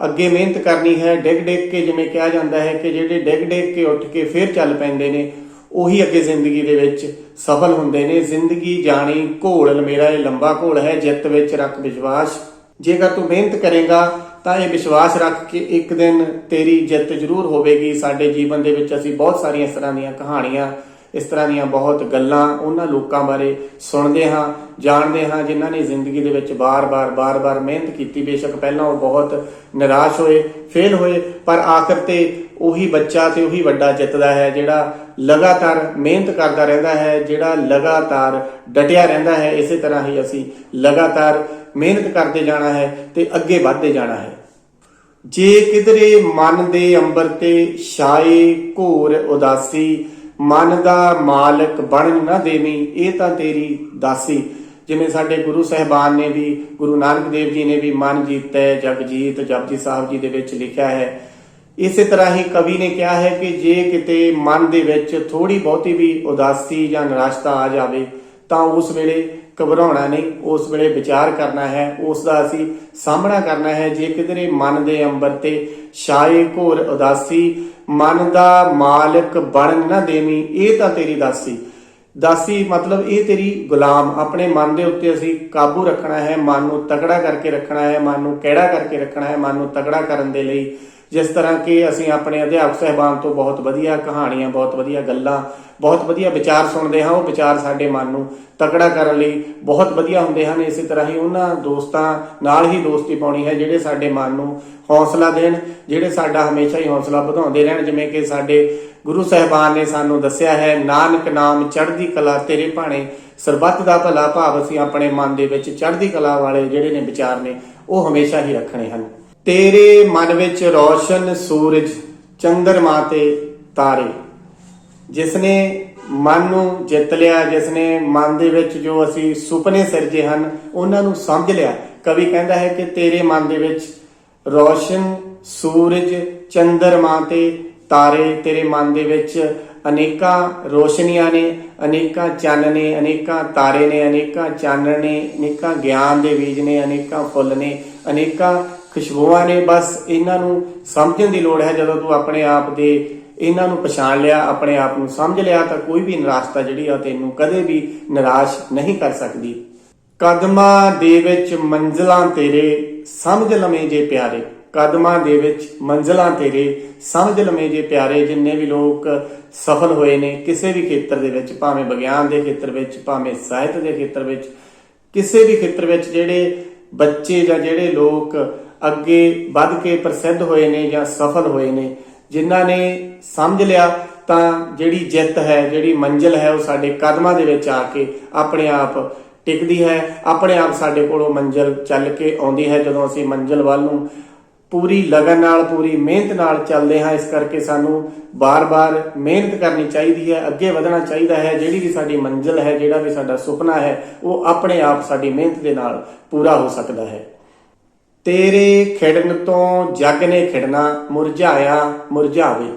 ਅੱਗੇ ਮਿਹਨਤ ਕਰਨੀ ਹੈ। ਡਿੱਗ ਡਿੱਗ ਕੇ, ਜਿਵੇਂ ਕਿਹਾ ਜਾਂਦਾ ਹੈ ਕਿ ਜਿਹੜੇ ਡਿੱਗ ਡਿੱਗ ਕੇ ਉੱਠ ਕੇ ਫਿਰ ਚੱਲ ਪੈਂਦੇ ਨੇ ਉਹੀ ਅੱਗੇ ਜ਼ਿੰਦਗੀ ਦੇ ਵਿੱਚ ਸਫਲ ਹੁੰਦੇ ਨੇ। ਜ਼ਿੰਦਗੀ ਜਾਣੀ ਘੋਲ ਮੇਰਾ, ਇਹ ਲੰਬਾ ਘੋਲ ਹੈ, ਜਿੱਤ ਵਿੱਚ ਰੱਖ ਵਿਸ਼ਵਾਸ। ਜੇਕਰ ਤੂੰ ਮਿਹਨਤ ਕਰੇਗਾ ਤਾਂ ਇਹ ਵਿਸ਼ਵਾਸ ਰੱਖ ਕਿ ਇੱਕ ਦਿਨ ਤੇਰੀ ਜਿੱਤ ਜ਼ਰੂਰ ਹੋਵੇਗੀ। ਸਾਡੇ ਜੀਵਨ ਦੇ ਵਿੱਚ ਅਸੀਂ ਬਹੁਤ ਸਾਰੀਆਂ ਇਸ ਤਰ੍ਹਾਂ ਦੀਆਂ ਕਹਾਣੀਆਂ, ਇਸ ਤਰ੍ਹਾਂ ਦੀਆਂ ਬਹੁਤ ਗੱਲਾਂ ਉਹਨਾਂ ਲੋਕਾਂ ਬਾਰੇ ਸੁਣਦੇ ਹਾਂ, ਜਾਣਦੇ ਹਾਂ ਜਿਨ੍ਹਾਂ ਨੇ ਜ਼ਿੰਦਗੀ ਦੇ ਵਿੱਚ ਬਾਰ-ਬਾਰ ਮਿਹਨਤ ਕੀਤੀ। ਬੇਸ਼ੱਕ ਪਹਿਲਾਂ ਉਹ ਬਹੁਤ ਨਿਰਾਸ਼ ਹੋਏ, ਫੇਲ ਹੋਏ, ਪਰ ਆਖਰ ਤੇ ਉਹੀ ਬੱਚਾ ਤੇ ਉਹੀ ਵੱਡਾ ਜਿੱਤਦਾ ਹੈ ਜਿਹੜਾ ਲਗਾਤਾਰ ਮਿਹਨਤ ਕਰਦਾ ਰਹਿੰਦਾ ਹੈ, ਜਿਹੜਾ ਲਗਾਤਾਰ ਡਟਿਆ ਰਹਿੰਦਾ ਹੈ। ਇਸੇ ਤਰ੍ਹਾਂ ਹੀ ਅਸੀਂ ਲਗਾਤਾਰ ਮਿਹਨਤ ਕਰਦੇ ਜਾਣਾ ਹੈ ਤੇ ਅੱਗੇ ਵਧਦੇ ਜਾਣਾ ਹੈ। ਜੇ ਕਿਧਰੇ ਮਨ ਦੇ ਅੰਬਰ ਤੇ ਛਾਏ ਘੋਰ ਉਦਾਸੀ, ਮਨ ਦਾ ਮਾਲਕ ਬਣ ਨਾ ਦੇਵੀਂ, ਇਹ ਤਾਂ ਤੇਰੀ ਦਾਸੀ। ਜਿਵੇਂ ਸਾਡੇ ਗੁਰੂ ਸਾਹਿਬਾਨ ਨੇ ਵੀ, ਗੁਰੂ ਨਾਨਕ ਦੇਵ ਜੀ ਨੇ ਵੀ ਮਨ ਜੀਤੈ ਜਗ ਜੀਤ ਜਪਜੀ ਸਾਹਿਬ ਜੀ ਦੇ ਵਿੱਚ ਲਿਖਿਆ ਹੈ। ਇਸੇ ਤਰ੍ਹਾਂ ਹੀ ਕਵੀ ਨੇ ਕਿਹਾ ਹੈ ਕਿ ਜੇ ਕਿਤੇ ਮਨ ਦੇ ਵਿੱਚ ਥੋੜੀ ਬਹੁਤੀ ਵੀ ਉਦਾਸੀ ਜਾਂ ਨਿਰਾਸ਼ਤਾ ਆ ਜਾਵੇ ਤਾਂ ਉਸ ਵੇਲੇ ਘਬਰਾਉਣਾ ਨਹੀਂ, ਉਸ ਵੇਲੇ ਵਿਚਾਰ ਕਰਨਾ ਹੈ, ਉਸ ਦਾ ਅਸੀਂ ਸਾਹਮਣਾ ਕਰਨਾ ਹੈ। ਜੇ ਕਿਧਰੇ ਮਨ ਦੇ ਅੰਬਰ ਤੇ ਛਾਏ ਘੋਰ ਉਦਾਸੀ, ਮਨ ਦਾ ਮਾਲਕ ਬਣ ਨਾ ਦੇਵੀਂ, ਇਹ ਤਾਂ ਤੇਰੀ ਦਾਸੀ। ਦਾਸੀ ਮਤਲਬ ਇਹ ਤੇਰੀ ਗੁਲਾਮ। ਆਪਣੇ ਮਨ ਦੇ ਉੱਤੇ ਅਸੀਂ ਕਾਬੂ ਰੱਖਣਾ ਹੈ, ਮਨ ਨੂੰ ਤਕੜਾ ਕਰਕੇ ਰੱਖਣਾ ਹੈ, ਮਨ ਨੂੰ ਕਿਹੜਾ ਕਰਕੇ ਰੱਖਣਾ ਹੈ। ਮਨ ਨੂੰ ਤਕੜਾ ਕਰਨ ਦੇ ਲਈ ਜਿਸ ਤਰ੍ਹਾਂ ਕਿ ਅਸੀਂ ਆਪਣੇ ਅਧਿਆਪਕ ਸਾਹਿਬਾਨ ਤੋਂ ਬਹੁਤ ਵਧੀਆ ਕਹਾਣੀਆਂ, ਬਹੁਤ ਵਧੀਆ ਗੱਲਾਂ, ਬਹੁਤ ਵਧੀਆ ਵਿਚਾਰ ਸੁਣਦੇ ਹਾਂ, ਉਹ ਵਿਚਾਰ ਸਾਡੇ ਮਨ ਨੂੰ ਤਕੜਾ ਕਰਨ ਲਈ ਬਹੁਤ ਵਧੀਆ ਹੁੰਦੇ ਹਨ। ਇਸੇ ਤਰ੍ਹਾਂ ਹੀ ਉਹਨਾਂ ਦੋਸਤਾਂ ਨਾਲ ਹੀ ਦੋਸਤੀ ਪਾਉਣੀ ਹੈ ਜਿਹੜੇ ਸਾਡੇ ਮਨ ਨੂੰ ਹੌਸਲਾ ਦੇਣ, ਜਿਹੜੇ ਸਾਡਾ ਹਮੇਸ਼ਾ ਹੀ ਹੌਸਲਾ ਵਧਾਉਂਦੇ ਰਹਿਣ। ਜਿਵੇਂ ਕਿ ਸਾਡੇ ਗੁਰੂ ਸਾਹਿਬਾਨ ਨੇ ਸਾਨੂੰ ਦੱਸਿਆ ਹੈ, ਨਾਨਕ ਨਾਮ ਚੜ੍ਹਦੀ ਕਲਾ ਤੇਰੇ ਭਾਣੇ, ਸਰਬੱਤ ਦਾ ਭਲਾ। ਭਾਵ ਅਸੀਂ ਆਪਣੇ ਮਨ ਦੇ ਵਿੱਚ ਚੜ੍ਹਦੀ ਕਲਾ ਵਾਲੇ ਜਿਹੜੇ ਨੇ ਵਿਚਾਰ ਨੇ ਉਹ ਹਮੇਸ਼ਾ ਹੀ ਰੱਖਣੇ ਹਨ। ਤੇਰੇ ਮਨ ਵਿੱਚ ਰੌਸ਼ਨ ਸੂਰਜ, ਚੰਦਰਮਾ ਤੇ ਤਾਰੇ। ਜਿਸਨੇ ਮਨ ਨੂੰ ਜਿੱਤ ਲਿਆ, ਜਿਸਨੇ ਮਨ ਦੇ ਵਿੱਚ ਜੋ ਅਸੀਂ ਸੁਪਨੇ ਸਿਰਜੇ ਹਨ ਉਹਨਾਂ ਨੂੰ ਸਮਝ ਲਿਆ। ਕਵੀ ਕਹਿੰਦਾ ਹੈ ਕਿ ਤੇਰੇ ਮਨ ਦੇ ਵਿੱਚ ਰੌਸ਼ਨ ਸੂਰਜ, ਚੰਦਰਮਾ ਤੇ ਤਾਰੇ, ਤੇਰੇ ਮਨ ਦੇ ਵਿੱਚ ਅਨੇਕਾਂ ਰੋਸ਼ਨੀਆਂ ਨੇ, ਅਨੇਕਾਂ ਚੰਨ ਨੇ, ਅਨੇਕਾਂ ਤਾਰੇ ਨੇ, ਅਨੇਕਾਂ ਚਾਨਣ ਨੇ, ਅਨੇਕਾਂ ਗਿਆਨ ਦੇ ਬੀਜ ਨੇ, ਅਨੇਕਾਂ ਫੁੱਲ ਨੇ, ਅਨੇਕਾਂ ਖੁਸ਼ਬੂਆਂ ਨੇ। ਬਸ ਇਹਨਾਂ ਨੂੰ ਸਮਝਣ ਦੀ ਲੋੜ ਹੈ। ਜਦੋਂ ਤੂੰ ਆਪਣੇ ਆਪ ਦੇ ਇਹਨਾਂ ਨੂੰ ਪਛਾਣ ਲਿਆ, ਆਪਣੇ ਆਪ ਨੂੰ ਸਮਝ ਲਿਆ, ਤਾਂ ਕੋਈ ਵੀ ਨਿਰਾਸ਼ਤਾ ਜਿਹੜੀ ਆ ਤੈਨੂੰ ਕਦੇ ਵੀ ਨਿਰਾਸ਼ ਨਹੀਂ ਕਰ ਸਕਦੀ। ਕਦਮਾਂ ਦੇ ਵਿੱਚ ਮੰਜ਼ਿਲਾਂ ਤੇਰੇ, ਸਮਝ ਲਵੇਂ ਜੇ ਪਿਆਰੇ। ਕਦਮਾਂ ਦੇ ਵਿੱਚ ਮੰਜ਼ਿਲਾਂ ਤੇਰੇ, ਸਮਝ ਲਵੇਂ ਜੇ ਪਿਆਰੇ। ਜਿੰਨੇ ਵੀ ਲੋਕ ਸਫਲ ਹੋਏ ਨੇ ਕਿਸੇ ਵੀ ਖੇਤਰ ਦੇ ਵਿੱਚ, ਭਾਵੇਂ ਵਿਗਿਆਨ ਦੇ ਖੇਤਰ ਵਿੱਚ, ਭਾਵੇਂ ਸਾਹਿਤ ਦੇ ਖੇਤਰ ਵਿੱਚ, ਕਿਸੇ ਵੀ ਖੇਤਰ ਵਿੱਚ ਜਿਹੜੇ ਬੱਚੇ ਜਾਂ ਜਿਹੜੇ ਲੋਕ ਅੱਗੇ ਵੱਧ ਕੇ ਪ੍ਰਸਿੱਧ ਹੋਏ ਨੇ ਜਾਂ ਸਫਲ ਹੋਏ ਨੇ, ਜਿਨ੍ਹਾਂ ਨੇ ਸਮਝ ਲਿਆ, ਤਾਂ ਜਿਹੜੀ ਜਿੱਤ ਹੈ, ਜਿਹੜੀ ਮੰਜ਼ਿਲ ਹੈ, ਉਹ ਸਾਡੇ ਕਦਮਾਂ ਦੇ ਵਿੱਚ ਆ ਕੇ ਆਪਣੇ ਆਪ ਟਿਕਦੀ ਹੈ। ਆਪਣੇ ਆਪ ਸਾਡੇ ਕੋਲੋਂ ਮੰਜ਼ਿਲ ਚੱਲ ਕੇ ਆਉਂਦੀ ਹੈ। ਜਦੋਂ ਅਸੀਂ ਮੰਜ਼ਿਲ ਵੱਲ ਨੂੰ ਪੂਰੀ ਲਗਨ ਨਾਲ ਪੂਰੀ ਮਿਹਨਤ ਨਾਲ ਚੱਲਦੇ ਹਾਂ। ਇਸ ਕਰਕੇ ਸਾਨੂੰ ਬਾਰ-ਬਾਰ ਮਿਹਨਤ ਕਰਨੀ ਚਾਹੀਦੀ ਹੈ, ਅੱਗੇ ਵਧਣਾ ਚਾਹੀਦਾ ਹੈ। ਜਿਹੜੀ ਵੀ ਸਾਡੀ ਮੰਜ਼ਿਲ ਹੈ, ਜਿਹੜਾ ਵੀ ਸਾਡਾ ਸੁਪਨਾ ਹੈ, ਉਹ ਆਪਣੇ ਆਪ ਸਾਡੀ ਮਿਹਨਤ ਦੇ ਨਾਲ ਪੂਰਾ ਹੋ ਸਕਦਾ ਹੈ। ਤੇਰੇ ਖਿੜਨ ਤੋਂ ਜੱਗ ਨੇ ਖਿੜਨਾ, ਮੁਰਝਾਇਆ ਮੁਰਝਾਵੇ।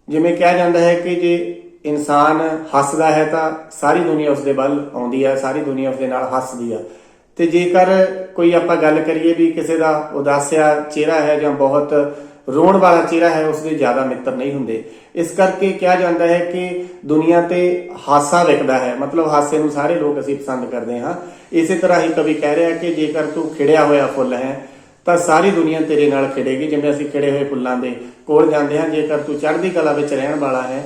ਜਿਵੇਂ ਕਿਹਾ ਜਾਂਦਾ ਹੈ ਕਿ ਜੇ ਇਨਸਾਨ ਹੱਸਦਾ ਹੈ ਤਾਂ ਸਾਰੀ ਦੁਨੀਆ ਉਸਦੇ ਵੱਲ ਆਉਂਦੀ ਹੈ, ਸਾਰੀ ਦੁਨੀਆ ਉਸਦੇ ਨਾਲ ਹੱਸਦੀ ਆ। ਤੇ ਜੇਕਰ ਕੋਈ ਆਪਾਂ ਗੱਲ ਕਰੀਏ ਵੀ ਕਿਸੇ ਦਾ ਉਦਾਸਿਆ ਚਿਹਰਾ ਹੈ ਜਾਂ ਬਹੁਤ ਰੋਣ ਵਾਲਾ ਚਿਹਰਾ ਹੈ, ਉਸਦੇ ਜ਼ਿਆਦਾ ਮਿੱਤਰ ਨਹੀਂ ਹੁੰਦੇ। ਇਸ ਕਰਕੇ ਕਿਹਾ ਜਾਂਦਾ ਹੈ ਕਿ ਦੁਨੀਆ ਤੇ ਹਾਸਾ ਵਿਕਦਾ ਹੈ, ਮਤਲਬ ਹਾਸੇ ਨੂੰ ਸਾਰੇ ਲੋਕ ਅਸੀਂ ਪਸੰਦ ਕਰਦੇ ਹਾਂ। ਇਸੇ ਤਰ੍ਹਾਂ ਹੀ ਕਵੀ ਕਹਿ ਰਿਹਾ ਕਿ ਜੇਕਰ ਤੂੰ ਖਿੜਿਆ ਹੋਇਆ ਫੁੱਲ ਹੈ ਤਾਂ ਸਾਰੀ ਦੁਨੀਆ ਤੇਰੇ ਨਾਲ ਖਿੜੇਗੀ। ਜਿਵੇਂ ਅਸੀਂ ਖਿੜੇ ਹੋਏ ਫੁੱਲਾਂ ਦੇ ਕੋਲ ਜਾਂਦੇ ਹਾਂ, ਜੇਕਰ ਤੂੰ ਚੜ੍ਹਦੀ ਕਲਾ ਵਿੱਚ ਰਹਿਣ ਵਾਲਾ ਹੈ,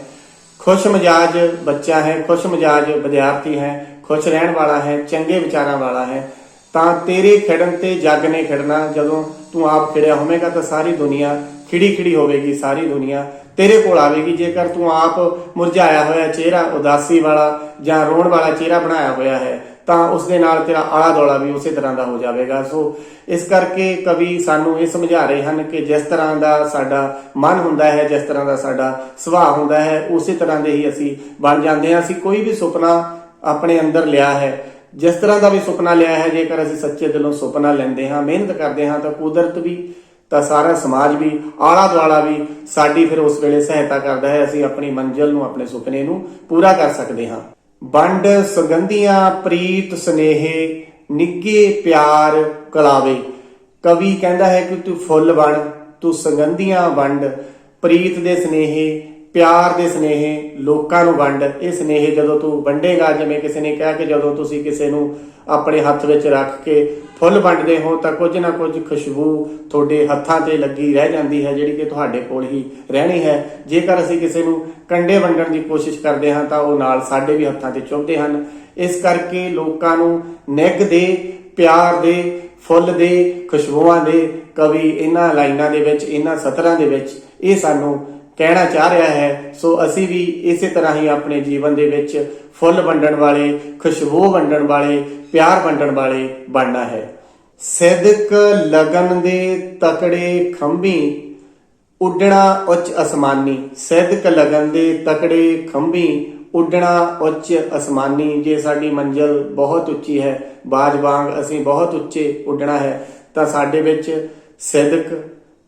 ਖੁਸ਼ ਮਿਜਾਜ ਬੱਚਾ ਹੈ, ਖੁਸ਼ ਮਿਜਾਜ ਵਿਦਿਆਰਥੀ ਹੈ, ਖੁਸ਼ ਰਹਿਣ ਵਾਲਾ ਹੈ, ਚੰਗੇ ਵਿਚਾਰਾਂ ਵਾਲਾ ਹੈ, ਤਾਂ ਤੇਰੇ ਖਿੜਨ ਤੇ ਜੱਗ ਨੇ ਖਿੜਨਾ। ਜਦੋਂ ਤੂੰ ਆਪ ਖਿੜਿਆ ਹੋਵੇਗਾ ਤਾਂ ਸਾਰੀ ਦੁਨੀਆ ਖਿੜੀ ਹੋਵੇਗੀ, ਸਾਰੀ ਦੁਨੀਆ ਤੇਰੇ ਕੋਲ ਆਵੇਗੀ। ਜੇਕਰ ਤੂੰ ਆਪ ਮੁਰਝਾਇਆ ਹੋਇਆ ਚਿਹਰਾ, ਉਦਾਸੀ ਵਾਲਾ ਜਾਂ ਰੋਣ ਵਾਲਾ ਚਿਹਰਾ ਬਣਾਇਆ ਹੋਇਆ ਹੈ ਤਾਂ ਉਸ ਦੇ ਨਾਲ ਤੇਰਾ ਆਲਾ ਦੁਆਲਾ ਵੀ ਉਸੇ ਤਰ੍ਹਾਂ ਦਾ ਹੋ ਜਾਵੇਗਾ। ਸੋ ਇਸ ਕਰਕੇ ਕਵੀ ਸਾਨੂੰ ਇਹ ਸਮਝਾ ਰਹੇ ਹਨ ਕਿ ਜਿਸ ਤਰ੍ਹਾਂ ਦਾ ਸਾਡਾ ਮਨ ਹੁੰਦਾ ਹੈ, ਜਿਸ ਤਰ੍ਹਾਂ ਦਾ ਸਾਡਾ ਸੁਭਾਅ ਹੁੰਦਾ ਹੈ, ਉਸੇ ਤਰ੍ਹਾਂ ਦੇ ਹੀ ਅਸੀਂ ਬਣ ਜਾਂਦੇ ਹਾਂ। ਅਸੀਂ ਕੋਈ ਵੀ ਸੁਪਨਾ ਆਪਣੇ ਅੰਦਰ ਲਿਆ ਹੈ, ਜਿਸ ਤਰ੍ਹਾਂ ਦਾ ਵੀ ਸੁਪਨਾ ਲਿਆ ਹੈ, ਜੇਕਰ ਅਸੀਂ ਸੱਚੇ ਦਿਲੋਂ ਸੁਪਨਾ ਲੈਂਦੇ ਹਾਂ, ਮਿਹਨਤ ਕਰਦੇ ਹਾਂ, ਤਾਂ ਕੁਦਰਤ ਵੀ, ਤਾਂ ਸਾਰਾ ਸਮਾਜ ਵੀ, ਆਲਾ ਦੁਆਲਾ ਵੀ ਸਾਡੀ ਫਿਰ ਉਸ ਵੇਲੇ ਸਹਾਇਤਾ ਕਰਦਾ ਹੈ। ਅਸੀਂ ਆਪਣੀ ਮੰਜ਼ਿਲ ਨੂੰ, ਆਪਣੇ ਸੁਪਨੇ ਨੂੰ ਪੂਰਾ ਕਰ ਸਕਦੇ ਹਾਂ। ਵੰਡ ਸੁਗੰਧੀਆਂ ਪ੍ਰੀਤ ਸੁਨੇਹੇ, ਨਿੱਘੇ ਪਿਆਰ ਕਲਾਵੇ। ਕਵੀ ਕਹਿੰਦਾ ਹੈ ਕਿ ਤੂੰ ਫੁੱਲ ਬਣ, ਤੂੰ ਸੁਗੰਧੀਆਂ ਵੰਡ, ਪ੍ਰੀਤ ਦੇ ਸੁਨੇਹੇ, ਪਿਆਰ ਦੇ ਸੁਨੇਹੇ ਲੋਕਾਂ ਨੂੰ ਵੰਡ। ਇਹ ਸੁਨੇਹੇ ਜਦੋਂ ਤੂੰ ਵੰਡੇਗਾ, ਜਿਵੇਂ ਕਿਸੇ ਨੇ ਕਿਹਾ ਕਿ ਜਦੋਂ ਤੁਸੀਂ ਕਿਸੇ ਨੂੰ ਆਪਣੇ ਹੱਥ ਵਿੱਚ ਰੱਖ ਕੇ ਫੁੱਲ ਵੰਡਦੇ ਹੋ ਤਾਂ ਕੁਝ ਨਾ ਕੁਝ ਖੁਸ਼ਬੂ ਤੁਹਾਡੇ ਹੱਥਾਂ ਤੇ ਲੱਗੀ ਰਹਿ ਜਾਂਦੀ ਹੈ, ਜਿਹੜੀ ਕਿ ਤੁਹਾਡੇ ਕੋਲ ਹੀ ਰਹਿਣੀ ਹੈ। ਜੇਕਰ ਅਸੀਂ ਕਿਸੇ ਨੂੰ ਕੰਡੇ ਵੰਡਣ ਦੀ ਕੋਸ਼ਿਸ਼ ਕਰਦੇ ਹਾਂ ਤਾਂ ਉਹ ਨਾਲ ਸਾਡੇ ਵੀ ਹੱਥਾਂ ਤੇ ਚੁਭਦੇ ਹਨ। ਇਸ ਕਰਕੇ ਲੋਕਾਂ ਨੂੰ ਨਿੱਘ ਦੇ, ਪਿਆਰ ਦੇ, ਫੁੱਲ ਦੇ, ਖੁਸ਼ਬੂਆਂ ਦੇ ਕਵੀ ਇਹਨਾਂ ਲਾਈਨਾਂ ਦੇ ਵਿੱਚ, ਇਹਨਾਂ ਸਤਰਾਂ ਦੇ ਵਿੱਚ ਇਹ ਸਾਨੂੰ ਕਹਿਣਾ ਚਾਹ ਰਿਹਾ ਹੈ। ਸੋ ਅਸੀਂ ਵੀ ਇਸੇ ਤਰ੍ਹਾਂ ਹੀ ਆਪਣੇ ਜੀਵਨ ਦੇ ਵਿੱਚ ਫੁੱਲ ਵੰਡਣ ਵਾਲੇ, ਖੁਸ਼ਬੂ ਵੰਡਣ ਵਾਲੇ, ਪਿਆਰ ਵੰਡਣ ਵਾਲੇ ਬਣਨਾ ਹੈ। ਸਿਦਕ ਲਗਨ ਦੇ ਤਕੜੇ ਖੰਭੀ, ਉੱਡਣਾ ਉੱਚ ਅਸਮਾਨੀ। ਸਿਦਕ ਲਗਨ ਦੇ ਤਕੜੇ ਖੰਭੀ, ਉੱਡਣਾ ਉੱਚ ਅਸਮਾਨੀ। ਜੇ ਸਾਡੀ ਮੰਜ਼ਿਲ ਬਹੁਤ ਉੱਚੀ ਹੈ, ਬਾਜ ਵਾਂਗ ਅਸੀਂ ਬਹੁਤ ਉੱਚੇ ਉੱਡਣਾ ਹੈ, ਤਾਂ ਸਾਡੇ ਵਿੱਚ ਸਿਦਕ,